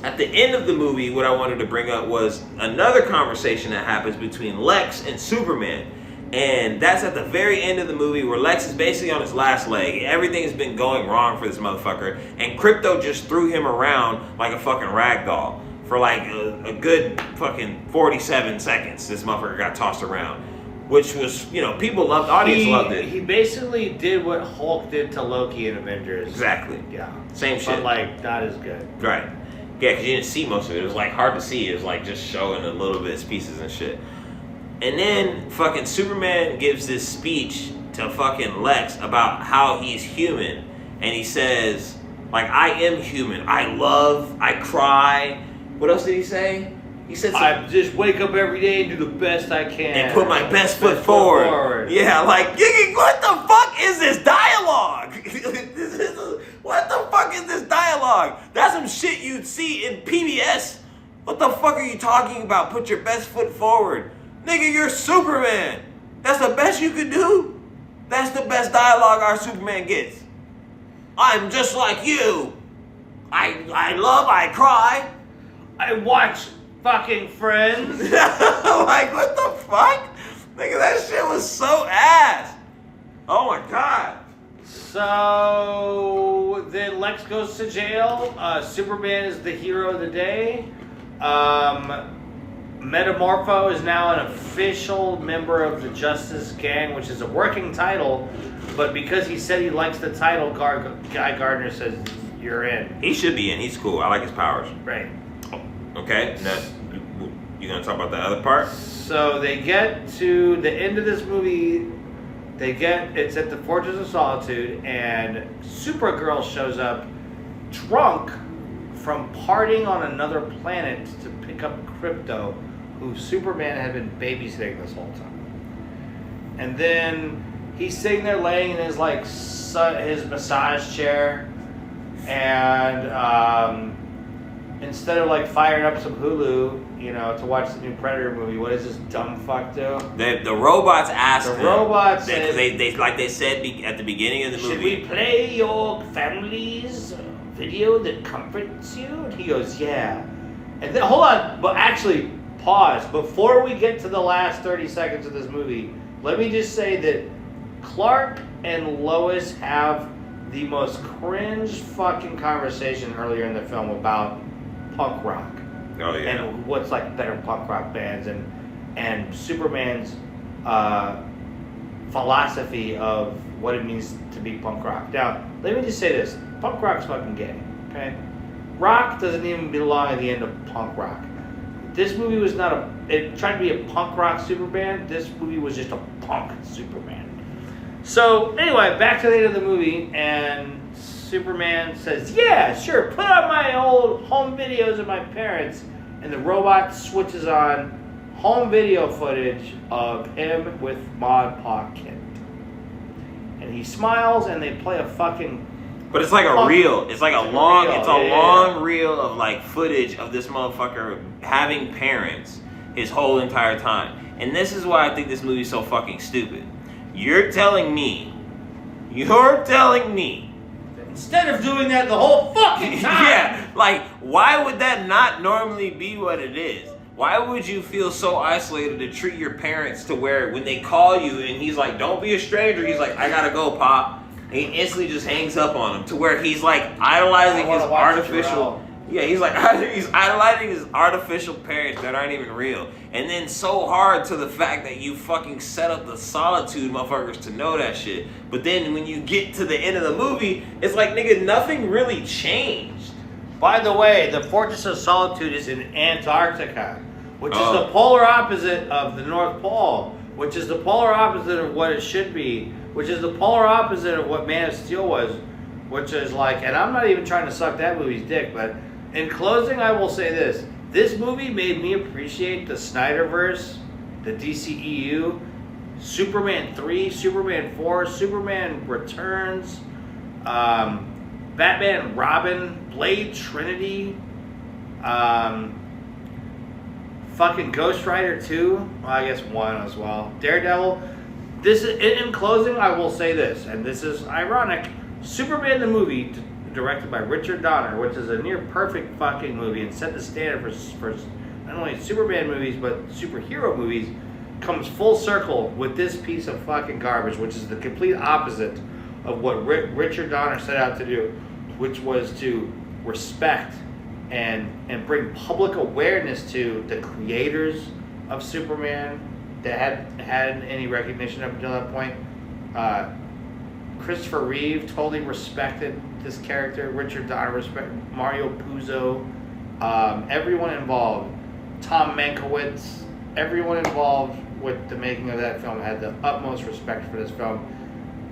at the end of the movie, what I wanted to bring up was another conversation that happens between Lex and Superman. And that's at the very end of the movie where Lex is basically on his last leg. Everything has been going wrong for this motherfucker. And Krypto just threw him around like a fucking rag doll for like a good fucking 47 seconds. This motherfucker got tossed around. which was, people loved, audience loved it. He basically did what Hulk did to Loki in Avengers. Exactly. Yeah. Same shit. But, like, not as good. Right. Yeah, because you didn't see most of it. It was, like, hard to see. It was, like, just showing a little bit of pieces and shit. And then fucking Superman gives this speech to fucking Lex about how he's human. And he says, like, I am human. I love, I cry. What else did he say? He said I just wake up every day and do the best I can. and put my best foot forward. Yeah, like, what the fuck is this dialogue? What the fuck is this dialogue? That's some shit you'd see in PBS. What the fuck are you talking about? Put your best foot forward. Nigga, you're Superman. That's the best you could do? That's the best dialogue our Superman gets. I'm just like you. I love, I cry. I watch fucking Friends. Like, what the fuck? Nigga, that shit was so ass. Oh my god. So then Lex goes to jail. Superman is the hero of the day. Metamorpho is now an official member of the Justice Gang, which is a working title. But because he said he likes the title, Guy Gardner says you're in. He should be in. He's cool. I like his powers. Right. Okay. Now, you gonna talk about the other part? So they get to the end of this movie. It's at the Fortress of Solitude, and Supergirl shows up drunk from partying on another planet to pick up Crypto, who Superman had been babysitting this whole time. And then he's sitting there laying in his his massage chair, and instead of firing up some Hulu, to watch the new Predator movie, what does this dumb fuck do? The robots asked him. The robots because they said at the beginning of the movie. Should we play your family's video that comforts you? And he goes, yeah. And then hold on, but actually pause before we get to the last 30 seconds of this movie. Let me just say that Clark and Lois have the most cringe fucking conversation earlier in the film about punk rock. Oh yeah. And what's better punk rock bands and Superman's philosophy of what it means to be punk rock. Now, let me just say this. Punk rock's fucking gay, okay? Rock doesn't even belong at the end of punk rock. This movie was not it tried to be a punk rock Superman. This movie was just a punk Superman. So, anyway, back to the end of the movie, and Superman says, yeah, sure, put on my old home videos of my parents. And the robot switches on home video footage of him with Ma and Pa Kent. And he smiles, and they play a fucking... But it's like a reel. It's like a long reel of footage of this motherfucker having parents his whole entire time. And this is why I think this movie's so fucking stupid. You're telling me instead of doing that the whole fucking time. Yeah, why would that not normally be what it is? Why would you feel so isolated to treat your parents to where when they call you and he's like, don't be a stranger, he's like, I gotta go, Pop. And he instantly just hangs up on him to where he's idolizing his artificial... Yeah, he's idolizing his artificial parents that aren't even real. And then so hard to the fact that you fucking set up the Solitude motherfuckers to know that shit. But then when you get to the end of the movie, it's like, nigga, nothing really changed. By the way, the Fortress of Solitude is in Antarctica, which is the polar opposite of the North Pole, which is the polar opposite of what it should be, which is the polar opposite of what Man of Steel was, which is and I'm not even trying to suck that movie's dick, but in closing, I will say this. This movie made me appreciate the Snyderverse, the DCEU, Superman 3, Superman 4, Superman Returns, Batman and Robin, Blade Trinity, fucking Ghost Rider 2, well, I guess 1 as well, Daredevil. This is, in closing, I will say this, and this is ironic. Superman the movie, directed by Richard Donner, which is a near perfect fucking movie and set the standard for not only Superman movies but superhero movies, comes full circle with this piece of fucking garbage, which is the complete opposite of what Richard Donner set out to do, which was to respect and bring public awareness to the creators of Superman that hadn't had any recognition up until that point. Christopher Reeve totally respected this character. Richard Donner respected Mario Puzo. Everyone involved, Tom Mankiewicz, everyone involved with the making of that film had the utmost respect for this film.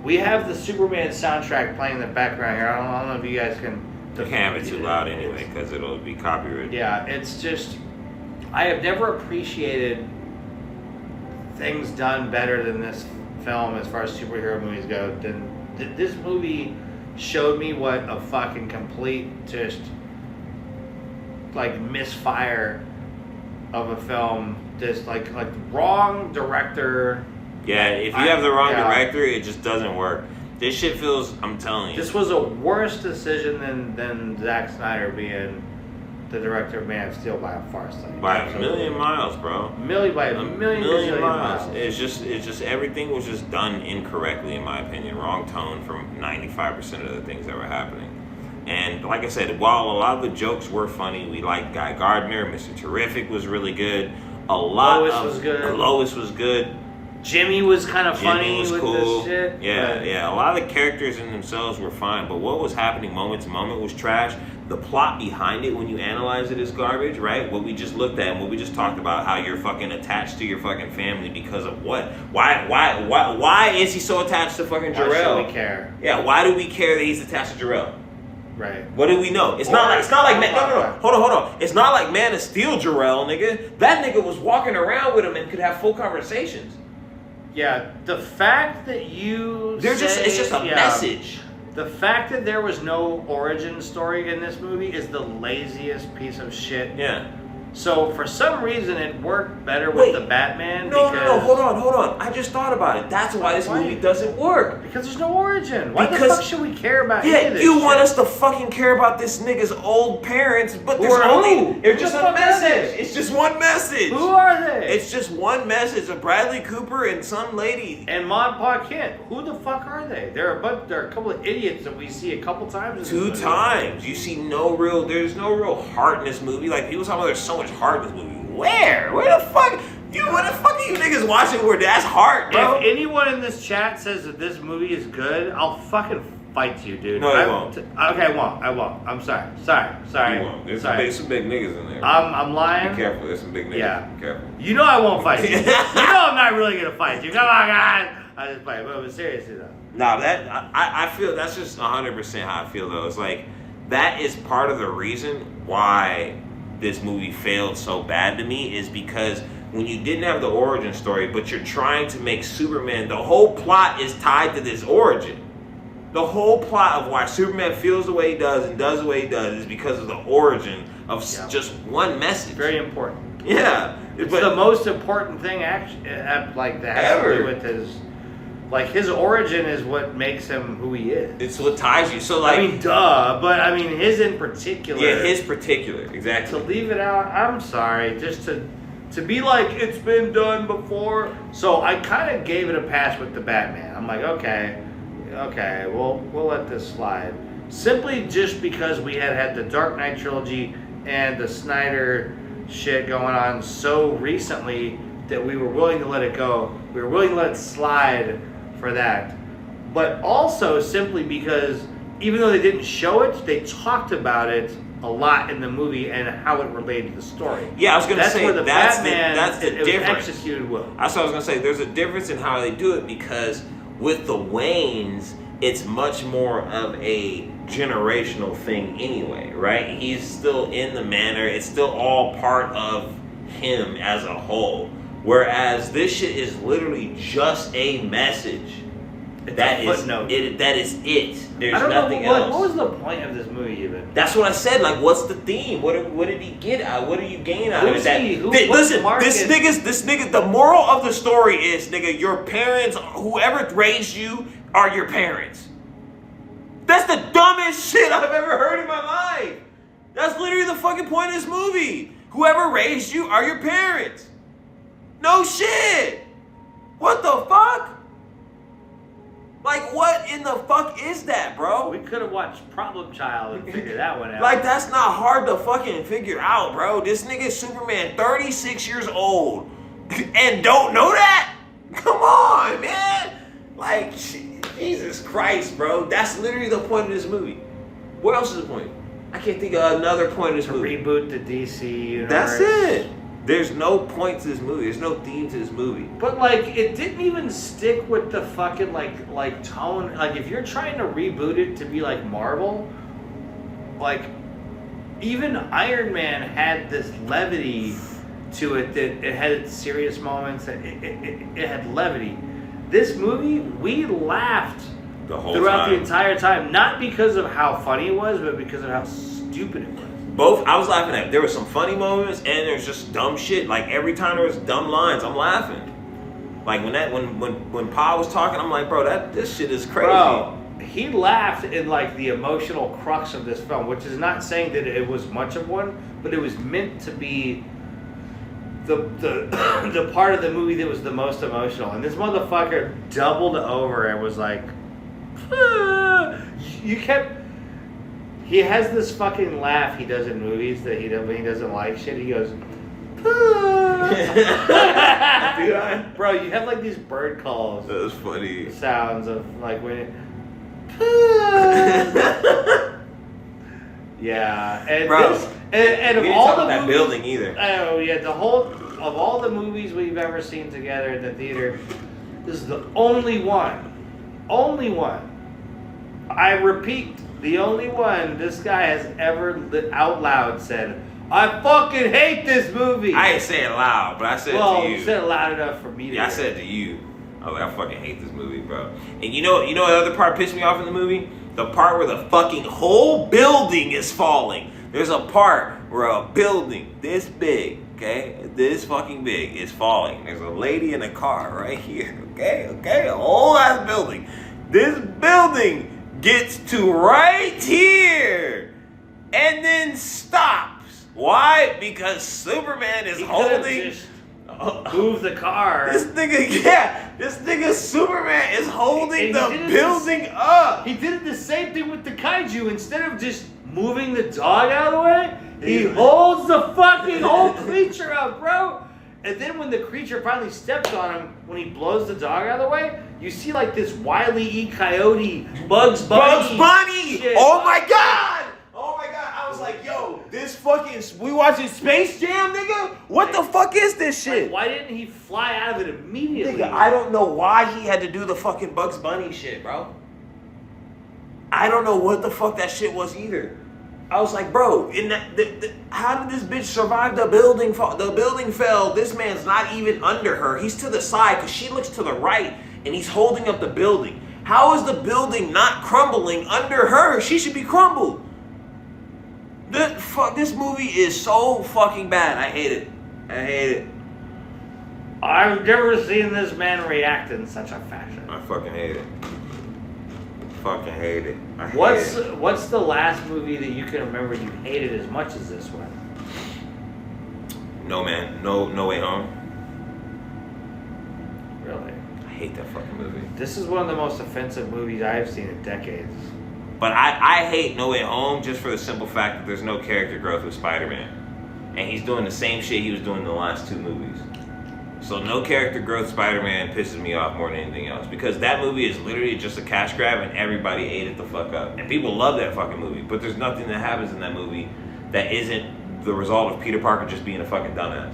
We have the Superman soundtrack playing in the background here. I don't know if you guys can. You can't have it too loud anyway because it'll be copyrighted. Yeah, it's just, I have never appreciated things done better than this film as far as superhero movies go. This movie showed me what a fucking complete just like misfire of a film. Just like wrong director. Yeah, if you have the wrong director, it just doesn't work. This shit feels, I'm telling you. This was a worse decision than Zack Snyder being the director of Man of Steel by a far sight. By a million miles, bro. By a million miles. It's just everything was just done incorrectly in my opinion. Wrong tone from 95% of the things that were happening. And like I said, while a lot of the jokes were funny, we liked Guy Gardner, Mr. Terrific was really good. Lois was good. Jimmy was kind of funny. Jimmy was with cool. this shit. Yeah. A lot of the characters in themselves were fine, but what was happening moment to moment was trash. The plot behind it, when you analyze it, is garbage, right? What we just looked at and what we just talked about, how you're fucking attached to your fucking family because of what? Why is he so attached to fucking Jarrell? Why should we care? Yeah, why do we care that he's attached to Jarrell? Right. What do we know? It's not like no. Hold on. It's not like Man of Steel Jarrell, nigga. That nigga was walking around with him and could have full conversations. Yeah, the fact that it's just a message. The fact that there was no origin story in this movie is the laziest piece of shit. Yeah. So for some reason it worked better with the Batman. No, hold on. I just thought about it. That's why this movie doesn't work. Because there's no origin. Why the fuck should we care about any of this you shit? want us to fucking care about this nigga's old parents, but It's just a message. It's just one message. Who are they? It's just one message of Bradley Cooper and some lady. And Ma and Pa Kent. Who the fuck are they? They're a couple of idiots that we see a couple times. Two times. You see there's no real heart in this movie. Like people talking about there's so much heart in this movie. Where the fuck are you niggas watching where that's heart, bro? If anyone in this chat says that this movie is good, I'll fucking fight you, dude. No, you won't. Okay, I won't. I'm sorry. You won't. There's some big niggas in there. I'm lying. Be careful. There's some big niggas. Yeah. Be careful. You know I won't fight you. You know I'm not really gonna fight you. Come on, guys. I just play, but seriously though. Nah, I feel that's just 100% how I feel though. It's like that is part of the reason why this movie failed so bad to me is because when you didn't have the origin story, but you're trying to make Superman, the whole plot is tied to this origin. The whole plot of why Superman feels the way he does and does the way he does is because of the origin of just one message. Very important. Yeah. It's the most important thing actually, like that has to do with his origin is what makes him who he is. It's what ties you. So like, I mean, duh, but I mean his in particular. Yeah, his particular, exactly. To leave it out, I'm sorry, just to be like it's been done before. So I kind of gave it a pass with the Batman. I'm like, okay, we'll let this slide. Simply just because we had the Dark Knight trilogy and the Snyder shit going on so recently that we were willing to let it go. We were willing to let it slide for that. But also simply because even though they didn't show it, they talked about it a lot in the movie and how it related to the story. Yeah, I was going to say, that's the difference. Was executed well. That's what I was going to say. There's a difference in how they do it because with the Waynes, it's much more of a generational thing anyway, right? He's still in the manor. It's still all part of him as a whole. Whereas this shit is literally just a message. That is it. There's nothing else. What was the point of this movie even? That's what I said. Like, what's the theme? What did he get out? What do you gain out of it? Listen, this nigga. The moral of the story is, nigga, your parents, whoever raised you, are your parents. That's the dumbest shit I've ever heard in my life. That's literally the fucking point of this movie. Whoever raised you are your parents. No shit. What the fuck? Like, what in the fuck is that, bro? We could have watched Problem Child and figured that one out. Like, that's not hard to fucking figure out, bro. This nigga Superman, 36 years old, and don't know that? Come on, man. Like, Jesus Christ, bro. That's literally the point of this movie. What else is the point? I can't think of another point of this movie. Reboot the DC universe. That's it. There's no point to this movie. There's no theme to this movie. But like, it didn't even stick with the fucking like tone. Like, if you're trying to reboot it to be like Marvel, like even Iron Man had this levity to it that it had its serious moments. That it had levity. This movie, we laughed The whole throughout time. the entire time, not because of how funny it was, but because of how stupid it was. Both, I was laughing at. There were some funny moments, and there's just dumb shit. Like every time there was dumb lines, I'm laughing. Like when Pa was talking, I'm like, bro, this shit is crazy. Bro, he laughed in like the emotional crux of this film, which is not saying that it was much of one, but it was meant to be the the part of the movie that was the most emotional. And this motherfucker doubled over and was like, He has this fucking laugh he does in movies that when he doesn't like shit, he goes, Bro, you have like these bird calls. That was funny. Sounds of like when yeah, and Bro, this and of we didn't all talk the about that movies, building either. Oh yeah, of all the movies we've ever seen together in the theater, this is the only one. I repeat, the only one this guy has ever out loud said, I fucking hate this movie. I ain't say it loud, but I said it to you. You said it loud enough for me to Yeah, I said it to you. I was like, I fucking hate this movie, bro. And you know what other part pissed me off in the movie? The part where the fucking whole building is falling. There's a part where a building this big, okay, this fucking big is falling. There's a lady in a car right here, okay, a whole ass building. This building gets to right here and then stops. Why? Because Superman is holding. Move the car. This nigga Superman is holding the building up. He did the same thing with the kaiju. Instead of just moving the dog out of the way, he holds the fucking whole creature up, bro. And then when the creature finally steps on him, when he blows the dog out of the way, you see like this Wile E. Coyote, Bugs Bunny. Shit. Oh my god! I was like, yo, this fucking, we watching Space Jam, nigga? What the fuck is this shit? Like, why didn't he fly out of it immediately? Nigga, I don't know why he had to do the fucking Bugs Bunny shit, bro. I don't know what the fuck that shit was either. I was like, bro, how did this bitch survive the building? The building fell. This man's not even under her. He's to the side because she looks to the right and he's holding up the building. How is the building not crumbling under her? She should be crumbled. This movie is so fucking bad. I hate it. I've never seen this man react in such a fashion. I fucking hate it. I hate What's the last movie that you can remember you hated as much as this one? No Way Home. Really? I hate that fucking movie. This is one of the most offensive movies I've seen in decades. But I hate No Way Home just for the simple fact that there's no character growth with Spider-Man. And he's doing the same shit he was doing in the last two movies. So no character growth Spider-Man pisses me off more than anything else. Because that movie is literally just a cash grab and everybody ate it the fuck up. And people love that fucking movie. But there's nothing that happens in that movie that isn't the result of Peter Parker just being a fucking dumbass.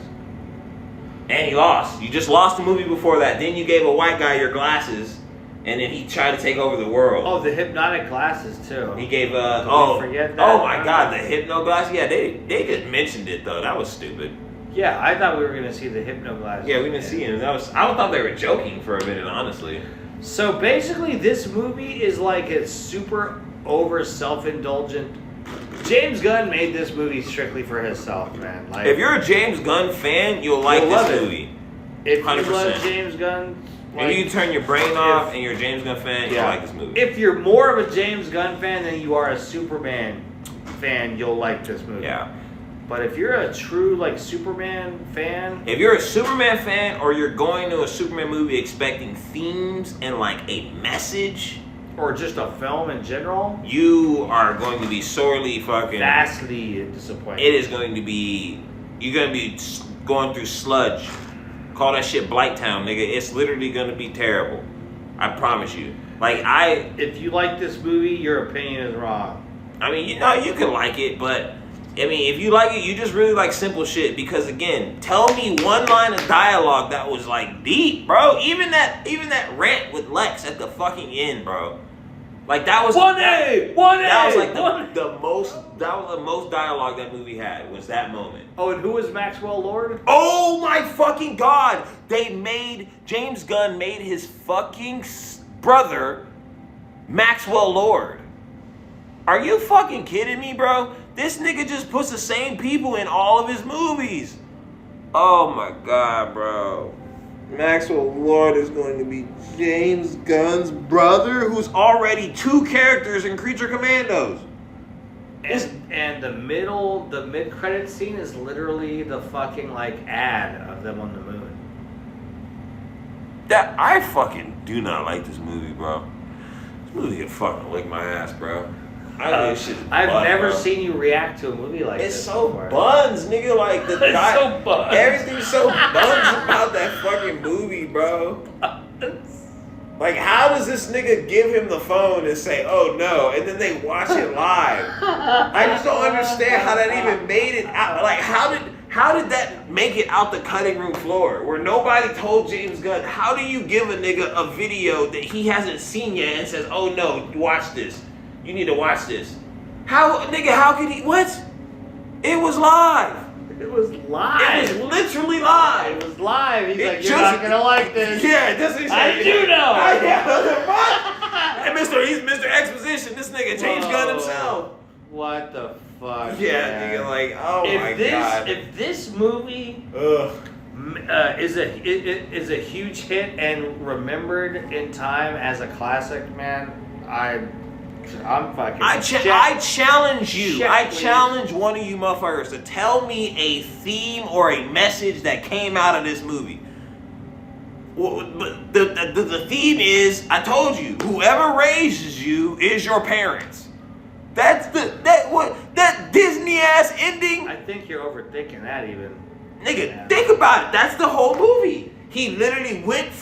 And he lost. You just lost the movie before that. Then you gave a white guy your glasses. And then he tried to take over the world. Oh, the hypnotic glasses too. He gave forget that? Oh my god, the hypno glasses. Yeah, they just mentioned it though. That was stupid. Yeah, I thought we were gonna see the hypno glasses. Yeah, we didn't see him. I thought they were joking for a minute, honestly. So basically, this movie is like a super over self-indulgent. James Gunn made this movie strictly for himself, man. Like, if you're a James Gunn fan, you'll like this movie. If 100%. you love James Gunn. Like, if you turn your brain off and you're a James Gunn fan, you'll like this movie. If you're more of a James Gunn fan than you are a Superman fan, you'll like this movie. Yeah. But if you're a true like Superman fan, if you're a Superman fan or you're going to a Superman movie expecting themes and like a message, or just a film in general, you are going to be sorely fucking vastly disappointed. It is going to be, you're going to be going through sludge Call that shit Blighttown, nigga. It's literally gonna be terrible. I promise you. Like, If you like this movie, your opinion is wrong. I mean, you know, you can like it, but I mean, if you like it, you just really like simple shit. Because again, tell me one line of dialogue that was like deep, bro. Even that rant with Lex at the fucking end, bro. Like that was That was like the most dialogue that movie had was that moment. Oh, and who was Maxwell Lord? Oh my fucking god! James Gunn made his fucking brother Maxwell Lord. Are you fucking kidding me, bro? This nigga just puts the same people in all of his movies. Oh my god, bro. Maxwell Lord is going to be James Gunn's brother, who's already 2 characters in Creature Commandos. And the mid-credit scene is literally the fucking like ad of them on the moon. That I fucking do not like this movie, bro. This movie can fucking lick my ass, bro. I've never seen you react to a movie like this. It's so before. Buns, nigga. Like the it's so buns. Everything's so buns about that fucking movie, bro. Like, how does this nigga give him the phone and say, "Oh no," and then they watch it live? I just don't understand how that even made it out. Like, how did that make it out the cutting room floor where nobody told James Gunn? How do you give a nigga a video that he hasn't seen yet and says, "Oh no, watch this. You need to watch this"? How could he? What? It was live. It was live. It was literally live. It was live. He's like, "You're not gonna like this." Yeah, it doesn't. I do know. And he's Mr. Exposition. This nigga James Gunn himself. What the fuck? Yeah, nigga, like, oh my god. If this movie is a huge hit and remembered in time as a classic, man, I'm fucking. I challenge you. I challenge one of you motherfuckers to tell me a theme or a message that came out of this movie. Well, the theme is, I told you, whoever raises you is your parents. That's that Disney ass ending. I think you're overthinking that even. Nigga, think about it. That's the whole movie. He literally went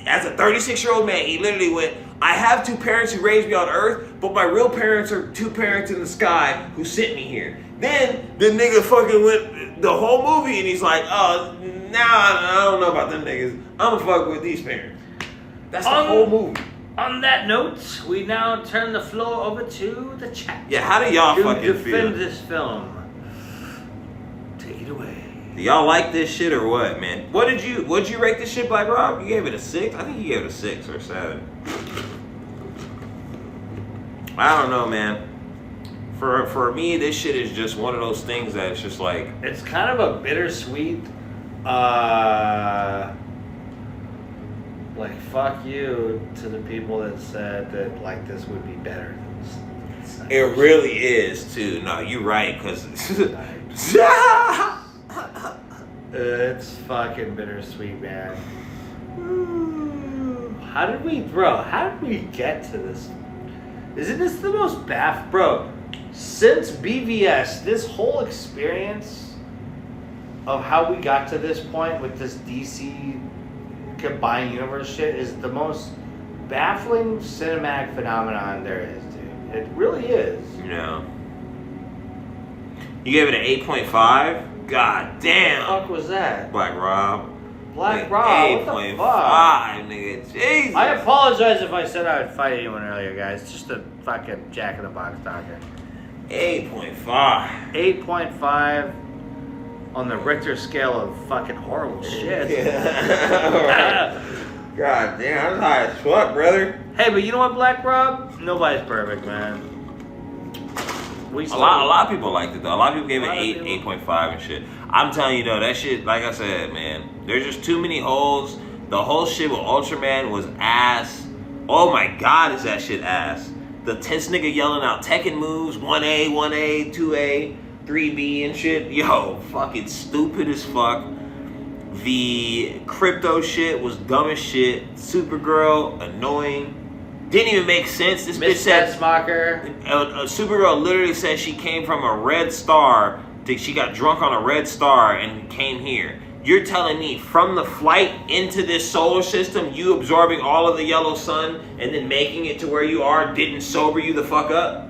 as a 36-year-old man, he literally went, I have 2 parents who raised me on earth, but my real parents are 2 parents in the sky who sent me here. Then the nigga fucking went the whole movie and he's like, oh, now I don't know about them niggas. I'm gonna fuck with these parents. That's the whole movie. On that note, we now turn the floor over to the chat. Yeah, how do y'all fucking feel? To defend this film. Take it away. Do y'all like this shit or what, man? What'd you rate this shit, Black Rob? You gave it a 6? I think you gave it a 6 or 7. I don't know, man. For me, this shit is just one of those things that it's just like... It's kind of a bittersweet, like, fuck you to the people that said that, like, this would be better than this. It really is, too. No, you're right, because... It's fucking bittersweet, man. How did we get to this? Isn't this the most bro? Since BVS, this whole experience of how we got to this point with this DC combined universe shit is the most baffling cinematic phenomenon there is, dude. It really is. Yeah. You gave it an 8.5? God damn. What the fuck was that? Black Rob. What the fuck? 8.5, nigga. Jesus. I apologize if I said I would fight anyone earlier, guys. Just a fucking Jack in the Box talker. 8.5. 8.5 on the Richter scale of fucking horrible shit. Yeah. God damn, I'm high as fuck, brother. Hey, but you know what, Black Rob? Nobody's perfect, man. A lot of people liked it though. A lot of people gave it 8.5 and shit. I'm telling you though, that shit, like I said, man, there's just too many holes. The whole shit with Ultraman was ass. Oh my god, is that shit ass. The tense nigga yelling out Tekken moves, 1A, 1A, 2A, 3B and shit. Yo, fucking stupid as fuck. The crypto shit was dumb as shit. Supergirl, annoying. Didn't even make sense. This bitch said Supergirl literally said she came from a red star. She got drunk on a red star and came here. You're telling me from the flight into this solar system, you absorbing all of the yellow sun and then making it to where you are didn't sober you the fuck up?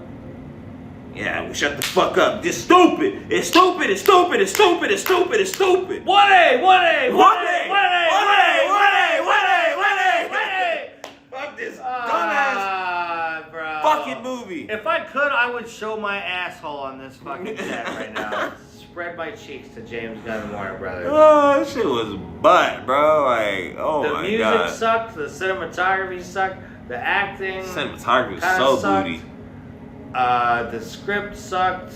Yeah, well, shut the fuck up. This stupid. It's stupid. It's stupid. It's stupid. It's stupid. It's stupid. What a. Fuck this dumbass Bro. fucking movie. If I could, I would show my asshole on this fucking set right now. Spread my cheeks to James Gunn and Warner Brothers. Oh, that shit was butt, bro. Like, oh the my music god. sucked. The cinematography sucked. The acting. Cinematography was kinda so sucked. booty. The script sucked.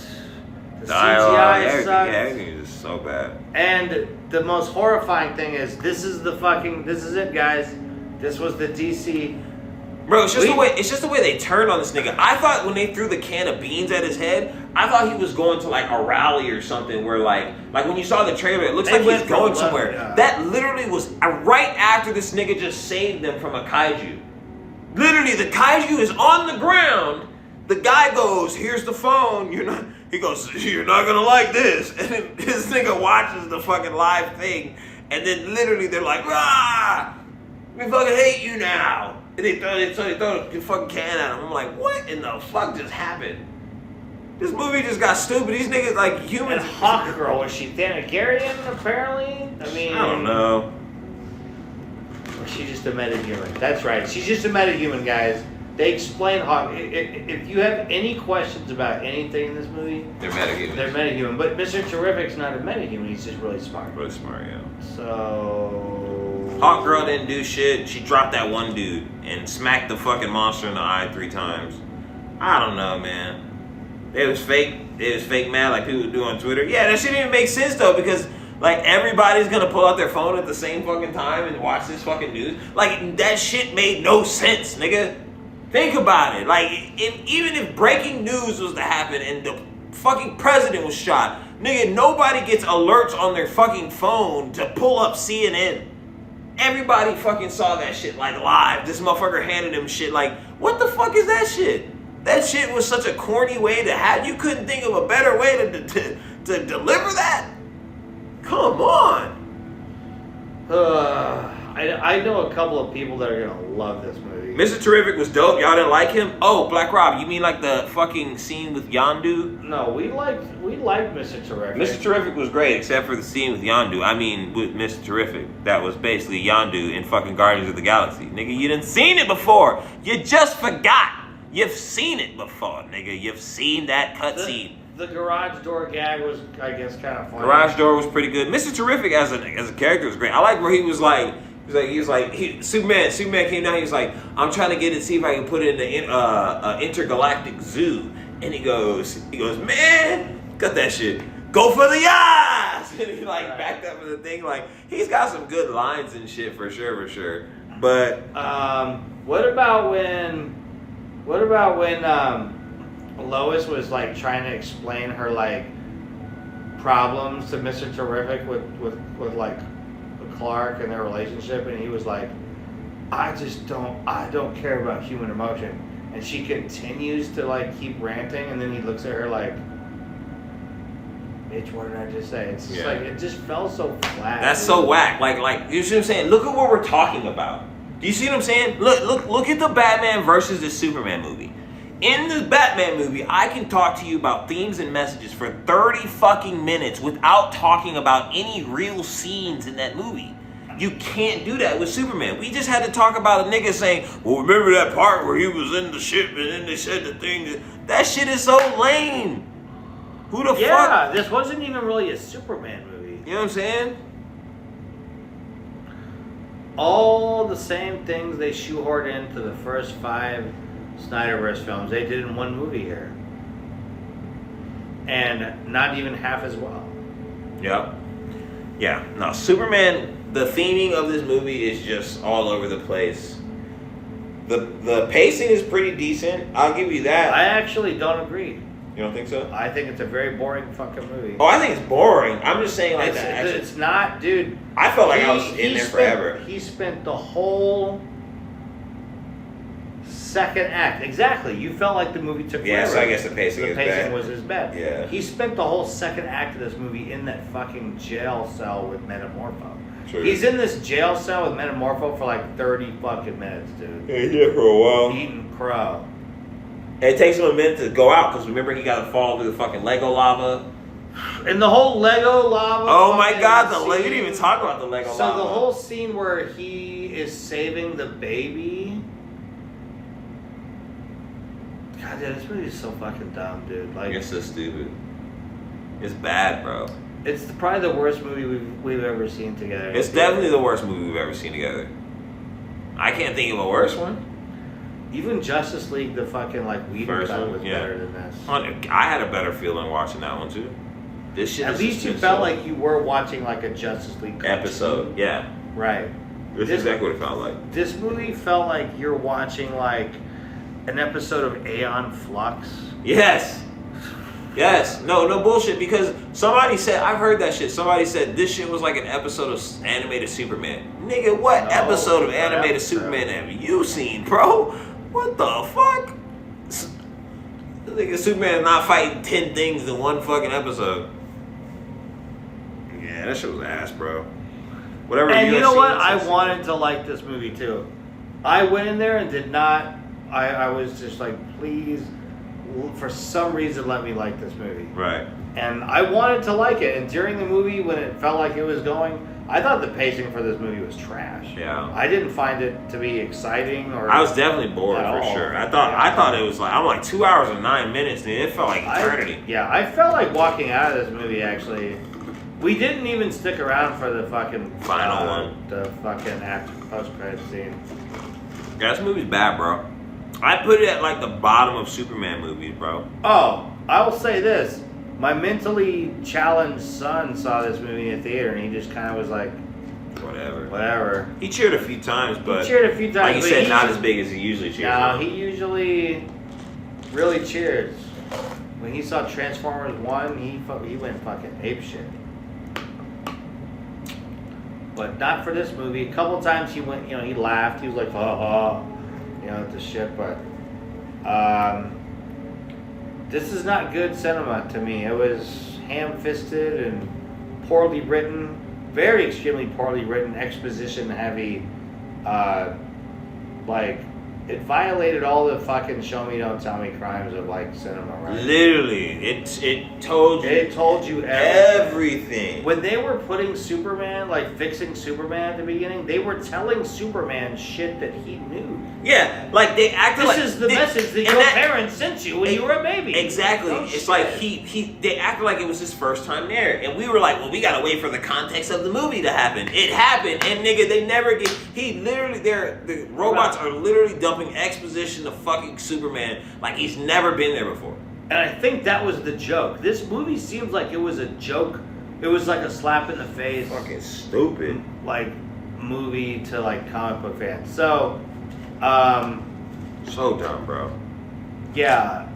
The Dialogue, CGI sucked. Yeah, everything is just so bad. And the most horrifying thing is, this is it, guys. This was the DC. Bro, it's just the way they turned on this nigga. I thought when they threw the can of beans at his head, I thought he was going to like a rally or something where like when you saw the trailer, it looks like he's going somewhere. Yeah. That literally was right after this nigga just saved them from a kaiju. Literally, the kaiju is on the ground. The guy goes, "Here's the phone." He goes, "You're not gonna like this." And then this nigga watches the fucking live thing, and then literally they're like, "Ah, we fucking hate you now." And they throw the fucking can at him. I'm like, what in the fuck just happened? This movie just got stupid. These niggas like humans. And Hawk Girl, was she Thanagarian apparently? I mean, I don't know. Or she's just a metahuman. That's right. She's just a metahuman, guys. They explain Hawk. If you have any questions about anything in this movie, They're metahumans. they're metahuman. But Mr. Terrific's not a metahuman. He's just really smart. Really smart, yeah. So Hawk Girl didn't do shit. She dropped that one dude and smacked the fucking monster in the eye 3 times. I don't know, man. It was fake. It was fake mad like people do on Twitter. Yeah, that shit didn't make sense though because like everybody's gonna pull out their phone at the same fucking time and watch this fucking news. Like that shit made no sense, nigga. Think about it. Like even if breaking news was to happen and the fucking president was shot, nigga, nobody gets alerts on their fucking phone to pull up CNN. Everybody fucking saw that shit like live. This motherfucker handed him shit like, what the fuck is that shit? That shit was such a corny way to have. You couldn't think of a better way to deliver that? Come on. I know a couple of people that are gonna love this movie. Mr. Terrific was dope. Y'all didn't like him? Oh, Black Rob, you mean like the fucking scene with Yondu? No, we liked Mr. Terrific. Mr. Terrific was great, except for the scene with Yondu. I mean, with Mr. Terrific. That was basically Yondu in fucking Guardians of the Galaxy. Nigga, you didn't seen it before. You just forgot. You've seen it before, nigga. You've seen that cutscene. The garage door gag was, I guess, kind of funny. Garage door was pretty good. Mr. Terrific as a character was great. I like where he was like Superman came down. He was like, I'm trying to get it, see if I can put it in the intergalactic zoo. And he goes, man, cut that shit. Go for the eyes. And he like backed up in the thing. Like he's got some good lines and shit for sure. But what about when Lois was like trying to explain her like problems to Mr. Terrific with like Clark and their relationship, and he was like, I don't care about human emotion, and she continues to like keep ranting, and then he looks at her like, bitch, what did I just say? It's just like it just felt so flat. That's so whack. Like you see what I'm saying? Look at what we're talking about. Do you see what I'm saying? Look at the Batman versus the Superman movie. In the Batman movie, I can talk to you about themes and messages for 30 fucking minutes without talking about any real scenes in that movie. You can't do that with Superman. We just had to talk about a nigga saying, well, remember that part where he was in the ship and then they said the thing. That shit is so lame. Who the fuck? Yeah, this wasn't even really a Superman movie. You know what I'm saying? All the same things they shoehorned into the first 5 Snyderverse films, they did in one movie here. And not even half as well. Yep. Yeah. No, Superman, the theming of this movie is just all over the place. The pacing is pretty decent. I'll give you that. I actually don't agree. You don't think so? I think it's a very boring fucking movie. Oh, I think it's boring. I'm just saying like that. It's not, dude. I felt like I was in there forever. He spent the whole second act. Exactly. You felt like the movie took forever. Yeah, so I guess the pacing The is pacing bad. was as bad. Yeah. He spent the whole second act of this movie in that fucking jail cell with Metamorpho. True. He's in this jail cell with Metamorpho for like 30 fucking minutes, dude. Yeah, he's here for a while. Eating crow. And it takes him a minute to go out because remember he got to fall through the fucking Lego lava. And the whole Lego lava. Oh my fucking God, the scene. Lego. You didn't even talk about the Lego lava. So the whole scene where he is saving the baby. God, dude, this movie is so fucking dumb, dude. Like, You're so stupid. It's bad, bro. it's probably the worst movie we've ever seen together. It's definitely the worst movie we've ever seen together. I can't think of a worse one. Even Justice League, the fucking like Whedon First cut one, was yeah. better than this. I had a better feeling watching that one too. This shit. At is least you just felt so- like you were watching like a Justice League cartoon. episode. Yeah, Right. this is exactly what it felt like. This movie felt like you're watching like an episode of Aeon Flux. Yes. Yes. No bullshit. Because somebody said, I've heard that shit. Somebody said this shit was like an episode of animated Superman. Nigga, what No, episode of what animated episode? Superman have you seen, bro? What the fuck? Nigga, Superman not fighting 10 things in one fucking episode. Yeah, that shit was ass, bro. Whatever. And you know UFC what? is, I it's- wanted to like this movie too. I went in there and did not. I was just like, please, for some reason, let me like this movie. Right. And I wanted to like it. And during the movie, when it felt like it was going, I thought the pacing for this movie was trash. Yeah. I didn't find it to be exciting or. I was definitely bored At for all. sure. I thought it was like, I'm like 2 hours and 9 minutes, and it felt like eternity. I felt like walking out of this movie actually. We didn't even stick around for the fucking Final one. The fucking post-credit scene. Yeah, this movie's bad, bro. I put it at like the bottom of Superman movies, bro. Oh, I will say this. My mentally challenged son saw this movie in the theater and he just kind of was like, whatever. He cheered a few times, but He cheered a few times. like you but said, he not just- as big as he usually cheers. No, he usually really cheers. When he saw Transformers 1, he went fucking apeshit. But not for this movie. A couple times he went, he laughed. He was like, ha ha, at the shit. But this is not good cinema to me. It was ham-fisted and poorly written, very extremely poorly written, exposition heavy. Like, it violated all the fucking show me, don't tell me crimes of like cinema, right? Literally, it told you. It told you everything. When they were putting Superman, like fixing Superman at the beginning, they were telling Superman shit that he knew. Yeah, like they acted like This is the message that your parents sent you when you were a baby. Exactly. Oh, it's shit. like they acted like it was his first time there, and we were like, well, we gotta wait for the context of the movie to happen. It happened, and nigga, they never get. He literally, the robots are literally dumping exposition of fucking Superman like he's never been there before. And I think that was the joke. This movie seems like it was a joke. It was like a slap in the face. Fucking stupid. Like movie to like comic book fans. So, So dumb, bro. yeah,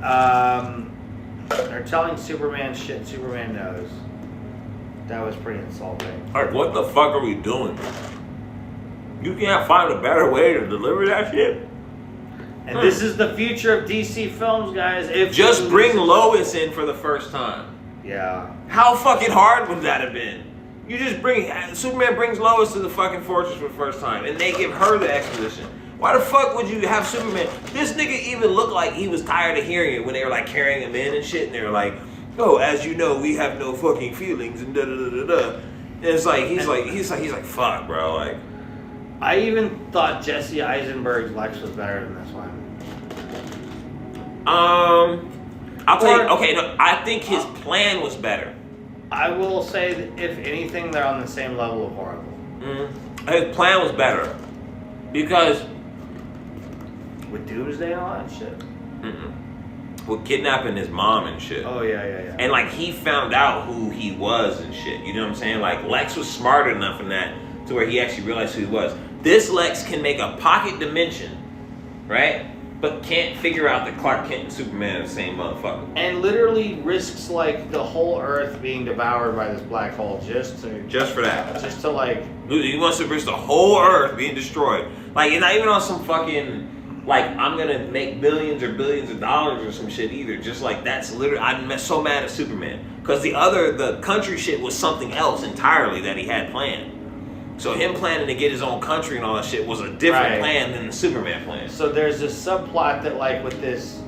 they're telling Superman shit Superman knows. That was pretty insulting. Like, what the fuck are we doing? You can't find a better way to deliver that shit? And this is the future of DC films, guys. If Just you- bring Lois in for the first time. Yeah. How fucking hard would that have been? You just Superman brings Lois to the fucking fortress for the first time, and they give her the exposition. Why the fuck would you have Superman? This nigga even looked like he was tired of hearing it when they were like carrying him in and shit, and they were like, "Oh, as you know, we have no fucking feelings," and da da da da da. And it's like he's like, "Fuck, bro." Like, I even thought Jesse Eisenberg's Lex was better than this one. I'll tell you. Okay, no, I think his plan was better. I will say that if anything, they're on the same level of horrible. His plan was better because With Doomsday and all that shit. with kidnapping his mom and shit. Oh yeah. And like he found out who he was and shit. You know what I'm saying? Like Lex was smart enough in that to where he actually realized who he was. This Lex can make a pocket dimension, right? But can't figure out that Clark Kent and Superman are the same motherfucker. And literally risks like the whole Earth being devoured by this black hole just for that. like. Dude, he wants to risk the whole Earth being destroyed. Like, and not even on some fucking like I'm gonna make billions or billions of dollars or some shit either. Just like that's literally, I'm so mad at Superman because the country shit was something else entirely that he had planned. So him planning to get his own country and all that shit was a different plan than the Superman plan. So there's this subplot that like with this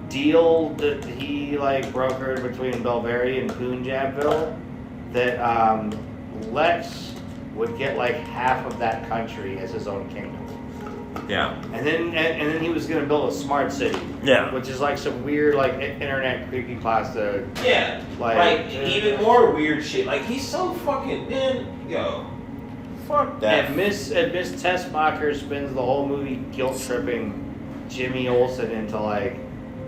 deal that he like brokered between Belveri and Punjabville, that Lex would get like half of that country as his own kingdom. Yeah. And then he was gonna build a smart city. Yeah. Which is like some weird like internet creepypasta. Yeah. Like even more weird shit. Like he's so fucking fuck that. And Miss Tessmacher spends the whole movie guilt tripping Jimmy Olsen into like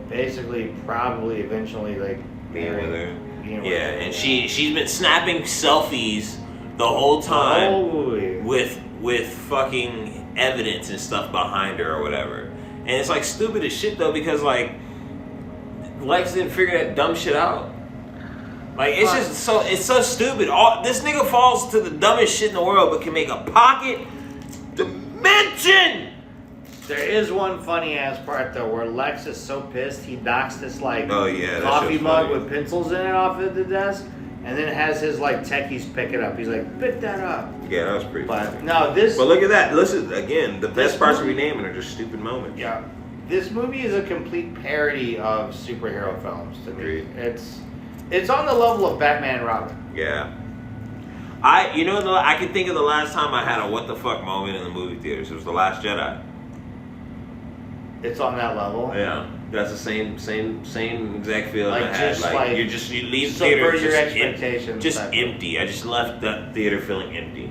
basically probably eventually like being with her. Being with her. And she's been snapping selfies the whole time with fucking evidence and stuff behind her or whatever. And it's like stupid as shit though because like Lex didn't figure that dumb shit out. Like it's so stupid. This nigga falls to the dumbest shit in the world but can make a pocket dimension. There is one funny ass part though where Lex is so pissed he knocks this like coffee mug with pencils in it off of the desk. And then has his like techies pick it up. He's like, pick that up. Yeah, that was pretty funny. No, this. But look at that. Listen, again, the best parts of renaming are just stupid moments. Yeah. This movie is a complete parody of superhero films to me. Agreed. It's on the level of Batman and Robin. Yeah. I can think of the last time I had a what the fuck moment in the movie theaters. It was The Last Jedi. It's on that level. Yeah. That's the same exact feeling I had. Just like you leave the theater your expectations. Just empty. I just left that theater feeling empty.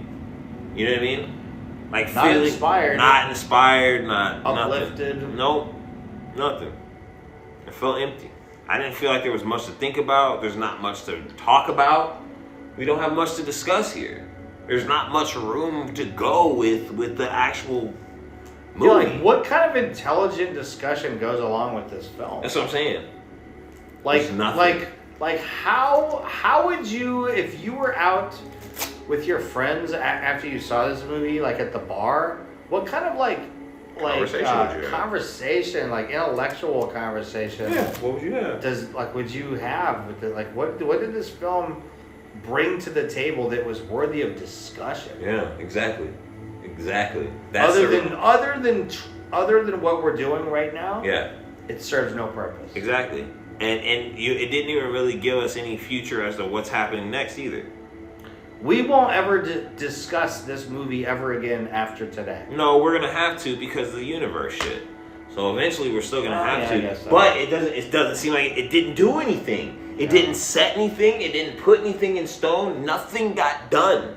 You know what I mean? Like not feeling inspired. Not inspired. Not uplifted. Nothing. Nope. Nothing. It felt empty. I didn't feel like there was much to think about. There's not much to talk about. We don't have much to discuss here. There's not much room to go with the actual movie. Yeah, like what kind of intelligent discussion goes along with this film? That's what I'm saying. Like nothing. Like how would you, if you were out with your friends after you saw this movie, like at the bar, what kind of conversation, like intellectual conversation? Yeah. What would you have? Would you have with the, like what did this film bring to the table that was worthy of discussion? Yeah, exactly. That's other than what we're doing right now. Yeah. It serves no purpose. Exactly. And it didn't even really give us any future as to what's happening next either. We won't ever discuss this movie ever again after today. No, we're gonna have to because of the universe shit. So eventually we're still gonna have to. I guess so. But it doesn't seem like it didn't do anything. It didn't set anything. It didn't put anything in stone. Nothing got done.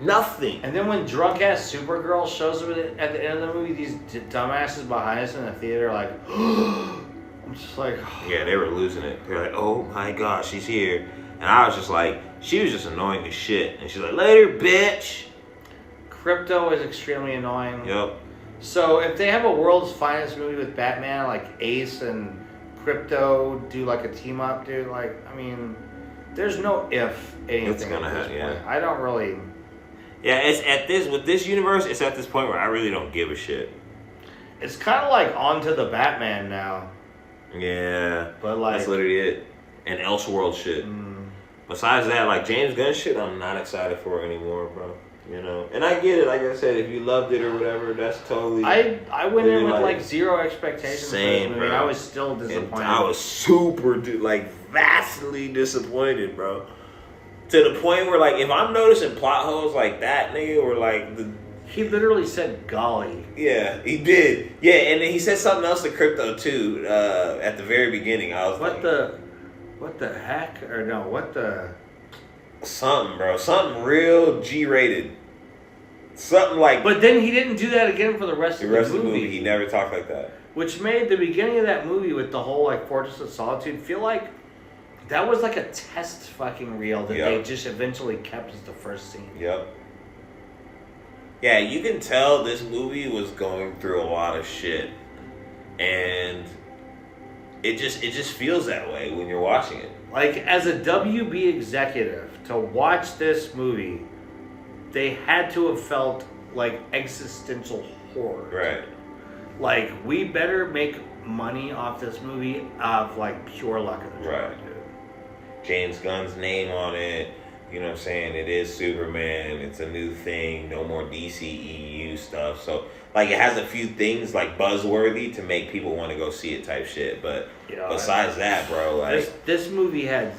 Nothing. And then when drunk ass Supergirl shows up at the end of the movie, these dumbasses behind us in the theater are like, I'm just like, yeah, they were losing it. They're like, oh my gosh, she's here. And I was just like, she was just annoying as shit. And she's like, later, bitch. Crypto is extremely annoying. Yep. So if they have a world's finest movie with Batman, like Ace and Crypto do like a team up, dude, like, I mean, there's no if anything. It's gonna happen, yeah. I don't really. Yeah, with this universe, it's at this point where I really don't give a shit. It's kind of like onto the Batman now. Yeah. But like. That's literally it. And Elseworld shit. Besides that, like James Gunn shit, I'm not excited for anymore, bro. You know? And I get it, like I said, if you loved it or whatever, that's totally... I went in with like zero expectations for this movie. Bro. I was still disappointed. And I was super, vastly disappointed, bro. To the point where, like, if I'm noticing plot holes like that, nigga, or like he literally said golly. Yeah, he did. Yeah, and then he said something else to Crypto, too, at the very beginning. I was what the heck? Or no, what the... Something, bro. Something real G-rated. Something like... But then he didn't do that again for the rest of the movie. The movie, he never talked like that. Which made the beginning of that movie with the whole, like, Fortress of Solitude feel like that was like a test fucking reel that they just eventually kept as the first scene. Yep. Yeah, you can tell this movie was going through a lot of shit. And it just feels that way when you're watching it. Like, as a WB executive, to watch this movie, they had to have felt like existential horror. Right. like, we better make money off this movie of, like, pure luck of the draw, Right. dude. James Gunn's name on it. You know what I'm saying? It is Superman. It's a new thing. No more DCEU stuff. So, like, it has a few things, like, buzzworthy to make people want to go see it type shit. But besides that, bro, like... This movie had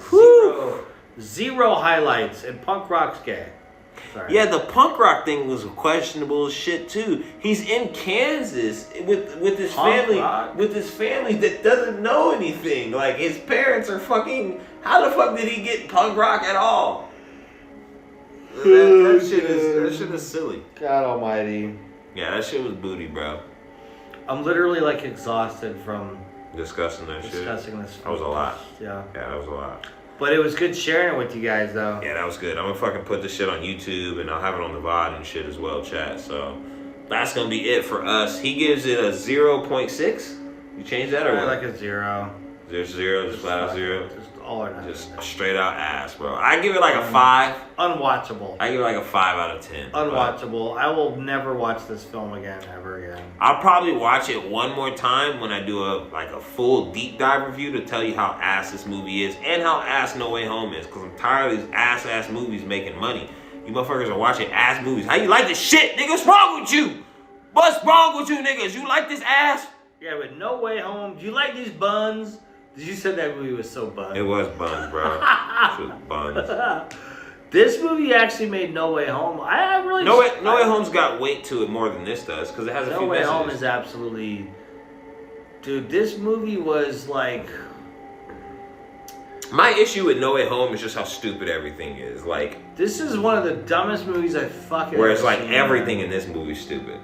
zero highlights, and punk rock's gay. Sorry. Yeah, the punk rock thing was questionable as shit, too. He's in Kansas with his family. Rock? With his family that doesn't know anything. Like, his parents are fucking... How the fuck did he get punk rock at all? That shit is silly. God almighty. Yeah, that shit was booty, bro. I'm literally, like, exhausted from Discussing this. That was a lot. Yeah. Yeah, that was a lot. But it was good sharing it with you guys, though. Yeah, that was good. I'm gonna fucking put this shit on YouTube and I'll have it on the VOD and shit as well, chat. So that's gonna be it for us. He gives it a 0.6. You change that or what? Like a 0. Just zero, just flat out 0. Just all or nothing. Just straight out ass, bro. I give it like a 5. Unwatchable. I give it like a 5 out of 10. Unwatchable. I will never watch this film again, ever again. I'll probably watch it one more time when I do a full deep dive review to tell you how ass this movie is and how ass No Way Home is. Because I'm tired of these ass movies making money. You motherfuckers are watching ass movies. How you like this shit, nigga? What's wrong with you? What's wrong with you, niggas? You like this ass? Yeah, but No Way Home. Do you like these buns? You said that movie was so buns. It was buns, bro. It was buns. This movie actually made No Way Home. I really... No Way Home's got weight to it more than this does because it has a few messages. No Way Home is absolutely... Dude, this movie was like... My issue with No Way Home is just how stupid everything is. Like, this is one of the dumbest movies I fucking where it's ever like seen. everything in this movie is stupid.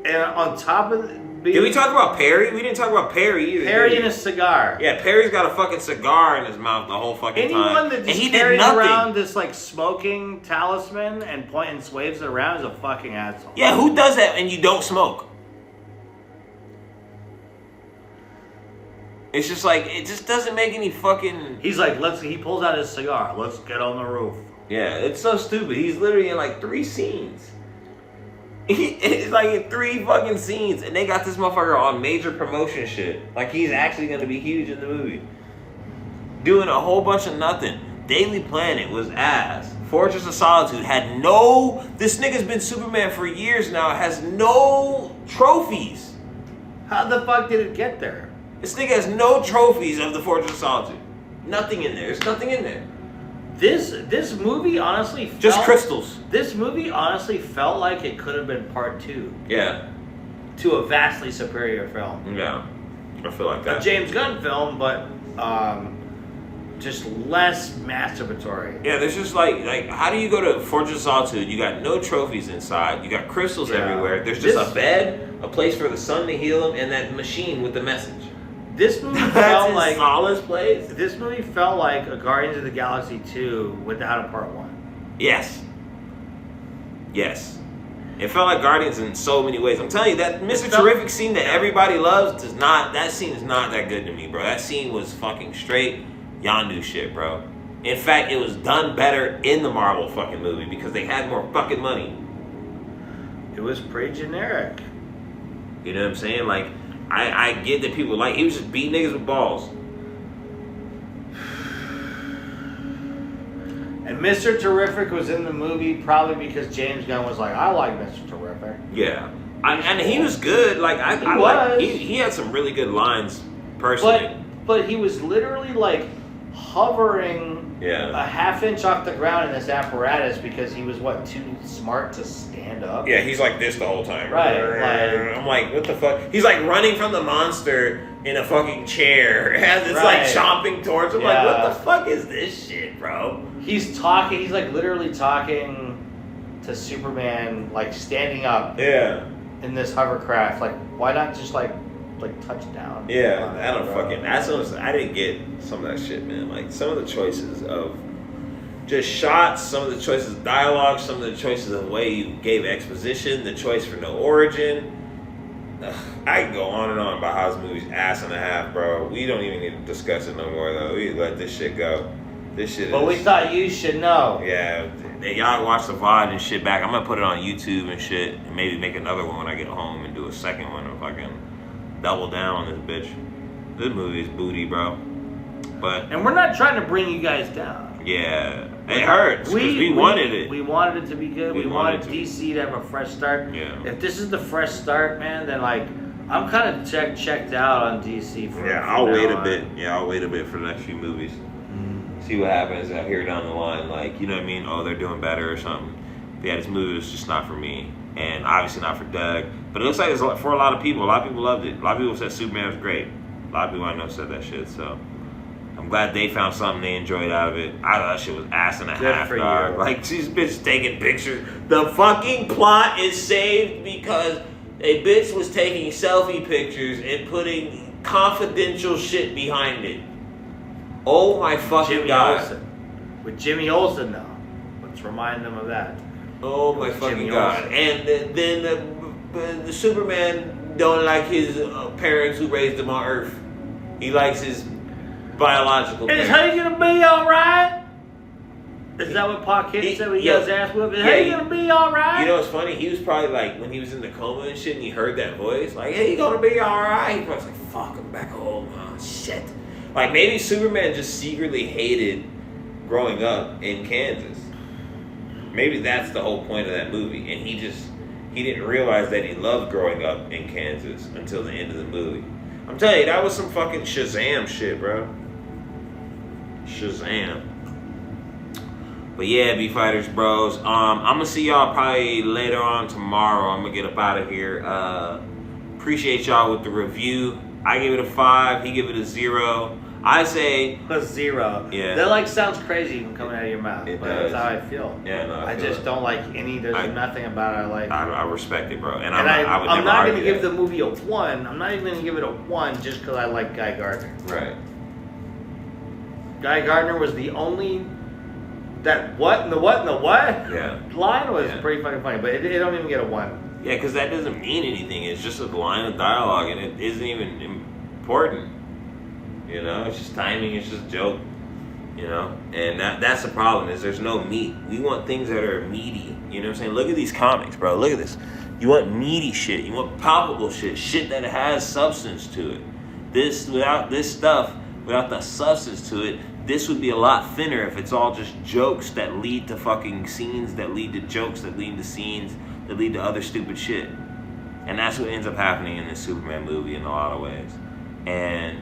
And on top of it... Did we talk about Perry? We didn't talk about Perry either. Perry and a cigar. Yeah, Perry's got a fucking cigar in his mouth the whole fucking time. Anyone that just carries around this like smoking talisman and waves it around is a fucking asshole. Yeah, who does that and you don't smoke? It's just like, it just doesn't make any fucking... He's like, he pulls out his cigar. Let's get on the roof. Yeah, it's so stupid. He's literally in like 3 scenes. It's like in 3 fucking scenes, and they got this motherfucker on major promotion shit. Like he's actually gonna be huge in the movie. Doing a whole bunch of nothing. Daily Planet was ass. Fortress of Solitude had no... This nigga's been Superman for years now, has no trophies. How the fuck did it get there? This nigga has no trophies of the Fortress of Solitude. Nothing in there. There's nothing in there. This movie honestly felt... Just crystals. This movie honestly felt like it could have been part 2. Yeah. To a vastly superior film. Yeah. I feel like that. A James Gunn film, but just less masturbatory. Yeah, there's just like how do you go to Fortress of Solitude? You got no trophies inside. You got crystals everywhere. There's just a bed, a place for the sun to heal him, and that machine with the message. This movie felt like Solace place. This movie felt like a Guardians of the Galaxy 2 without a part 1. Yes. Yes. It felt like Guardians in so many ways. I'm telling you, that Mr. Terrific scene that everybody loves that scene is not that good to me, bro. That scene was fucking straight Yondu shit, bro. In fact, it was done better in the Marvel fucking movie because they had more fucking money. It was pretty generic. You know what I'm saying? Like, I get that people he was just beating niggas with balls. And Mr. Terrific was in the movie probably because James Gunn was like, I like Mr. Terrific. Yeah. And he was good. Like, he had some really good lines, personally. But he was literally like hovering a half-inch off the ground in this apparatus because he was, too smart to stand up? Yeah, he's like this the whole time. Right. I'm like, what the fuck? He's like running from the monster in a fucking chair as it's like chomping towards him. Like, what the fuck is this shit, bro? He's like literally talking to Superman, like standing up in this hovercraft. Like, why not just like touch down? Yeah, I don't fucking... I didn't get some of that shit, man. Like, some of the choices of just shots, some of the choices of dialogue, some of the choices of the way you gave exposition, the choice for no origin. I can go on and on about how this movie's ass and a half, bro. We don't even need to discuss it no more, though. We let this shit go. This shit But we thought you should know. Yeah. Y'all watch the VOD and shit back. I'm going to put it on YouTube and shit, and maybe make another one when I get home and do a second one of fucking double down on this bitch. This movie is booty, bro. But and we're not trying to bring you guys down. Yeah, it hurts because we wanted it. We wanted it to be good. We wanted to. DC to have a fresh start. Yeah. If this is the fresh start, man, then like I'm kind of checked out on DC. I'll wait a bit. Yeah, I'll wait a bit for the next few movies. See what happens out here down the line. Like, you know what I mean? Oh, they're doing better or something. But yeah, this movie was just not for me, and obviously not for Doug. But it looks like it's for a lot of people. A lot of people loved it. A lot of people said Superman was great. A lot of people I know said that shit. So I'm glad they found something they enjoyed out of it. I thought that shit was ass and a half, dog. Like, these bitches taking pictures. The fucking plot is saved because a bitch was taking selfie pictures and putting confidential shit behind it. Oh my fucking God. Olsen. With Jimmy Olsen now. Let's remind them of that. Oh my fucking God. Olsen. And then the Superman don't like his parents who raised him on Earth. He likes his biological parents. Is he gonna be alright? Is that what Pa Kent said when he got his ass whipped? Is he gonna be alright? You know what's funny? He was probably like, when he was in the coma and shit and he heard that voice, like, hey, you gonna be alright? He was like, fuck, I'm back home. Oh, shit. Like, maybe Superman just secretly hated growing up in Kansas. Maybe that's the whole point of that movie. And he didn't realize that he loved growing up in Kansas until the end of the movie. I'm telling you, that was some fucking Shazam shit, bro. Shazam. But yeah, B-Fighters bros. I'm gonna see y'all probably later on tomorrow. I'm gonna get up out of here. Appreciate y'all with the review. I give it a 5. He give it a 0. I say a 0. Yeah. That like sounds crazy even coming out of your mouth. It but does. That's how I feel. Yeah, no, I just don't like any. There's nothing about it I like. I respect it, bro. And I'm not going to give that. the movie a 1. I'm not even going to give it a 1 just because I like Guy Gardner. Right. Guy Gardner was the only. That what and the what and the what? Yeah. Line was pretty fucking funny, but it don't even get a 1. Yeah, because that doesn't mean anything. It's just a line of dialogue, and it isn't even important. You know, it's just timing. It's just a joke. You know, and that's the problem is there's no meat. We want things that are meaty. You know what I'm saying? Look at these comics, bro. Look at this. You want meaty shit. You want palpable shit. Shit that has substance to it. Without the substance to it, this would be a lot thinner if it's all just jokes that lead to fucking scenes that lead to jokes that lead to scenes that lead to other stupid shit. And that's what ends up happening in this Superman movie in a lot of ways. And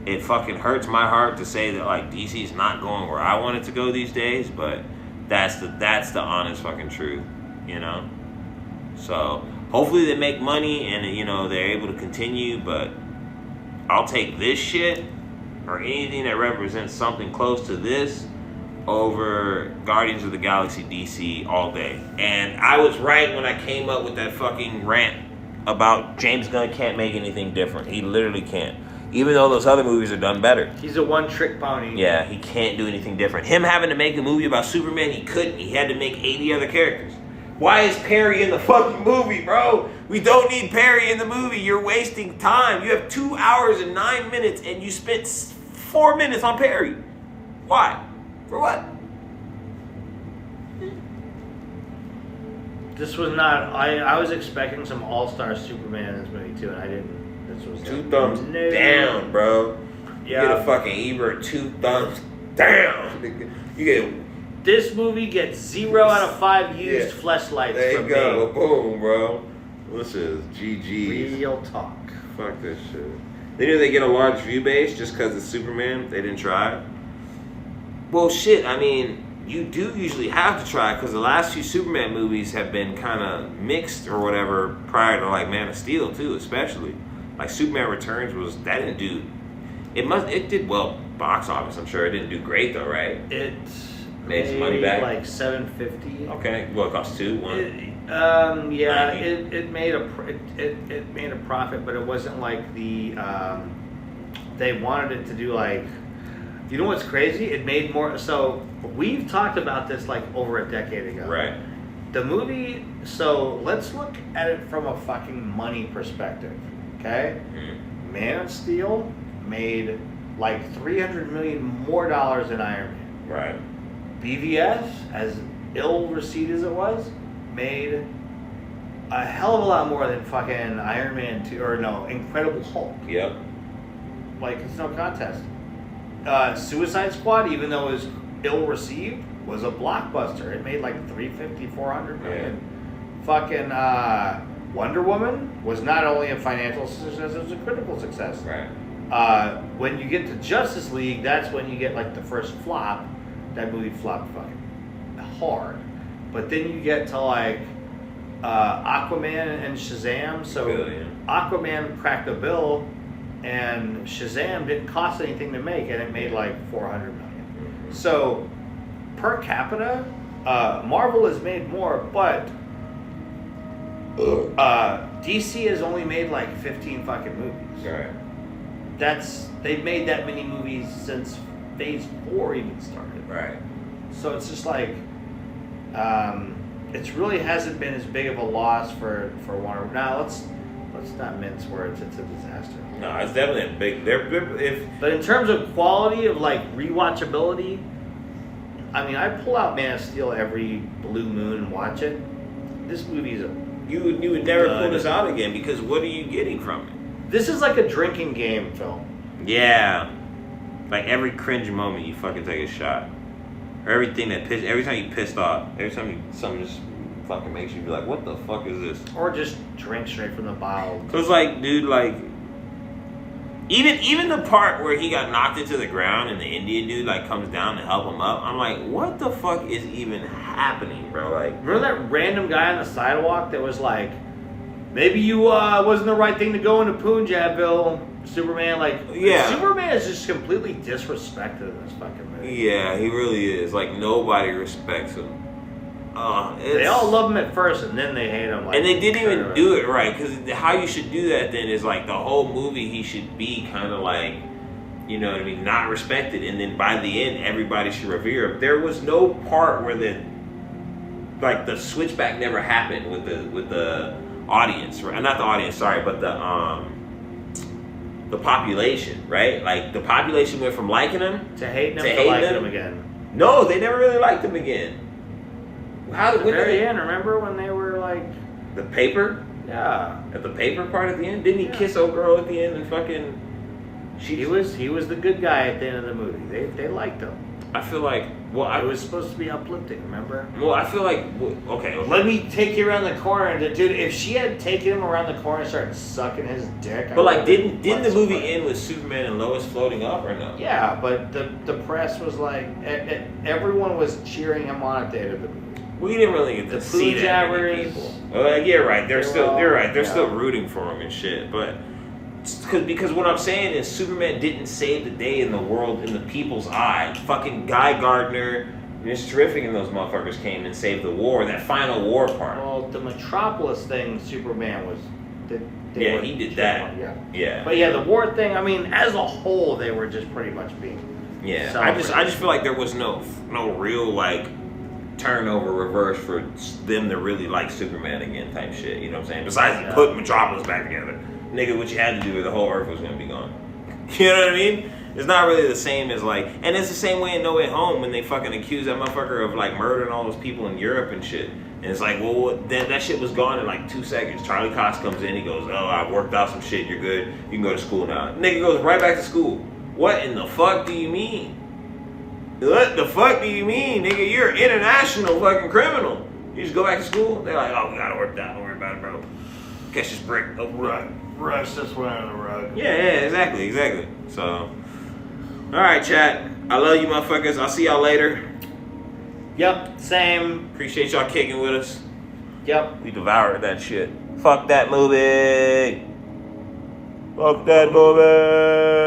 it fucking hurts my heart to say that like DC's not going where I want it to go these days, but that's the honest fucking truth, you know? So hopefully they make money and, you know, they're able to continue, but I'll take this shit or anything that represents something close to this over Guardians of the Galaxy DC all day. And I was right when I came up with that fucking rant about James Gunn can't make anything different. He literally can't. Even though those other movies are done better. He's a one-trick pony. Yeah, he can't do anything different. Him having to make a movie about Superman, he couldn't. He had to make 80 other characters. Why is Perry in the fucking movie, bro? We don't need Perry in the movie. You're wasting time. You have 2 hours and 9 minutes, and you spent 4 minutes on Perry. Why? For what? This was not... I was expecting some all-star Superman in this movie, too, and I didn't. This was 2 thumbs down, bro. Yeah. You get a fucking Ebert 2 thumbs down. You get... This movie gets 0 out of 5 used fleshlights. There you from go. me. Boom, bro. This is GG. Real talk. Fuck this shit. They knew they get a large view base just because it's Superman. They didn't try. Well, shit. I mean, you do usually have to try because the last few Superman movies have been kind of mixed or whatever prior to like Man of Steel too, especially. Like Superman Returns didn't do. It did well box office. I'm sure it didn't do great though, right? It made some money back. Like $750. Okay. Well, it cost 2. 1. Yeah. It made a profit, but it wasn't like the. They wanted it to do like. You know what's crazy? It made more. So we've talked about this like over a decade ago. Right. The movie. So let's look at it from a fucking money perspective. Okay. Mm-hmm. Man of Steel made like $300 million more than Iron Man. Right. BVS, as ill received as it was, made a hell of a lot more than fucking Iron Man 2 or no, Incredible Hulk. Yep. Like it's no contest. Suicide Squad, even though it was ill received, was a blockbuster. It made like 350, 400 million. Yeah. Fucking Wonder Woman was not only a financial success, it was a critical success. Right. When you get to Justice League, that's when you get like the first flop. That movie flopped fucking hard. But then you get to like Aquaman and Shazam. So Aquaman cracked the bill, and Shazam didn't cost anything to make, and it made like 400 million. So per capita, Marvel has made more, but DC has only made like 15 fucking movies. Right. They've made that many movies since Phase 4 even started. Right. So it's just like, it really hasn't been as big of a loss for Warner. Now let's not mince words. It's a disaster. No, it's definitely a big. But in terms of quality of like rewatchability, I mean, I pull out Man of Steel every blue moon and watch it. This movie is you would never pull this out again because what are you getting from it? This is like a drinking game film. Yeah, like every cringe moment you fucking take a shot. Or every time you pissed off, something just fucking makes you be like, what the fuck is this? Or just drink straight from the bottle. Cause like, dude, like, even the part where he got knocked into the ground and the Indian dude like comes down to help him up, I'm like, what the fuck is even happening, bro? Like, remember that random guy on the sidewalk that was like, maybe you wasn't the right thing to go into Punjabville, Superman? Like, yeah, Superman is just completely disrespected in this fucking movie. Yeah, he really is. Like, nobody respects him. They all love him at first, and then they hate him. Like, and they didn't even do it right, because how you should do that then is like the whole movie he should be kind of like, you know what I mean, not respected, and then by the end everybody should revere him. There was no part where the switchback never happened with the audience, right? Not the audience, sorry, but the population, right? Like the population went from liking him to hating him to liking him again. No, they never really liked him again. At the very end, remember when they were like the paper? Yeah. At the paper part at the end? Didn't he kiss old girl at the end and fucking he was the good guy at the end of the movie. They liked him. I feel like it was supposed to be uplifting, remember? Well, I feel like okay. Let me take you around the corner. Dude, if she had taken him around the corner and started sucking his dick. But like didn't the movie end with Superman and Lois floating up or no? Yeah, but the press was like everyone was cheering him on at the end of the movie. We didn't really get to see that many people. Yeah, right. They're still rooting for him and shit. But because what I'm saying is Superman didn't save the day in the world in the people's eye. Fucking Guy Gardner, Mr. Terrific, and those motherfuckers came and saved the war. That final war part. Well, the Metropolis thing, Superman was. Yeah, he did that. Yeah. But yeah, the war thing. I mean, as a whole, they were just pretty much being. Yeah. I just feel like there was no real like turnover reverse for them to really like Superman again type shit, you know what I'm saying? Besides put Metropolis back together. Nigga, what you had to do or the whole earth was gonna be gone. You know what I mean? It's not really the same as like, and it's the same way in No Way Home when they fucking accuse that motherfucker of like murdering all those people in Europe and shit. And it's like, well, that shit was gone in like 2 seconds. Charlie Cox comes in, he goes, oh, I worked out some shit, you're good, you can go to school now. Nigga goes right back to school. What in the fuck do you mean? What the fuck do you mean, nigga? You're an international fucking criminal. You just go back to school? They're like, oh, we gotta work that. Don't worry about it, bro. Catch this brick. Oh, right. Rush this one out of the rug. Yeah, exactly. So, all right, chat. I love you, motherfuckers. I'll see y'all later. Yep, same. Appreciate y'all kicking with us. Yep. We devoured that shit. Fuck that movie. Fuck that movie.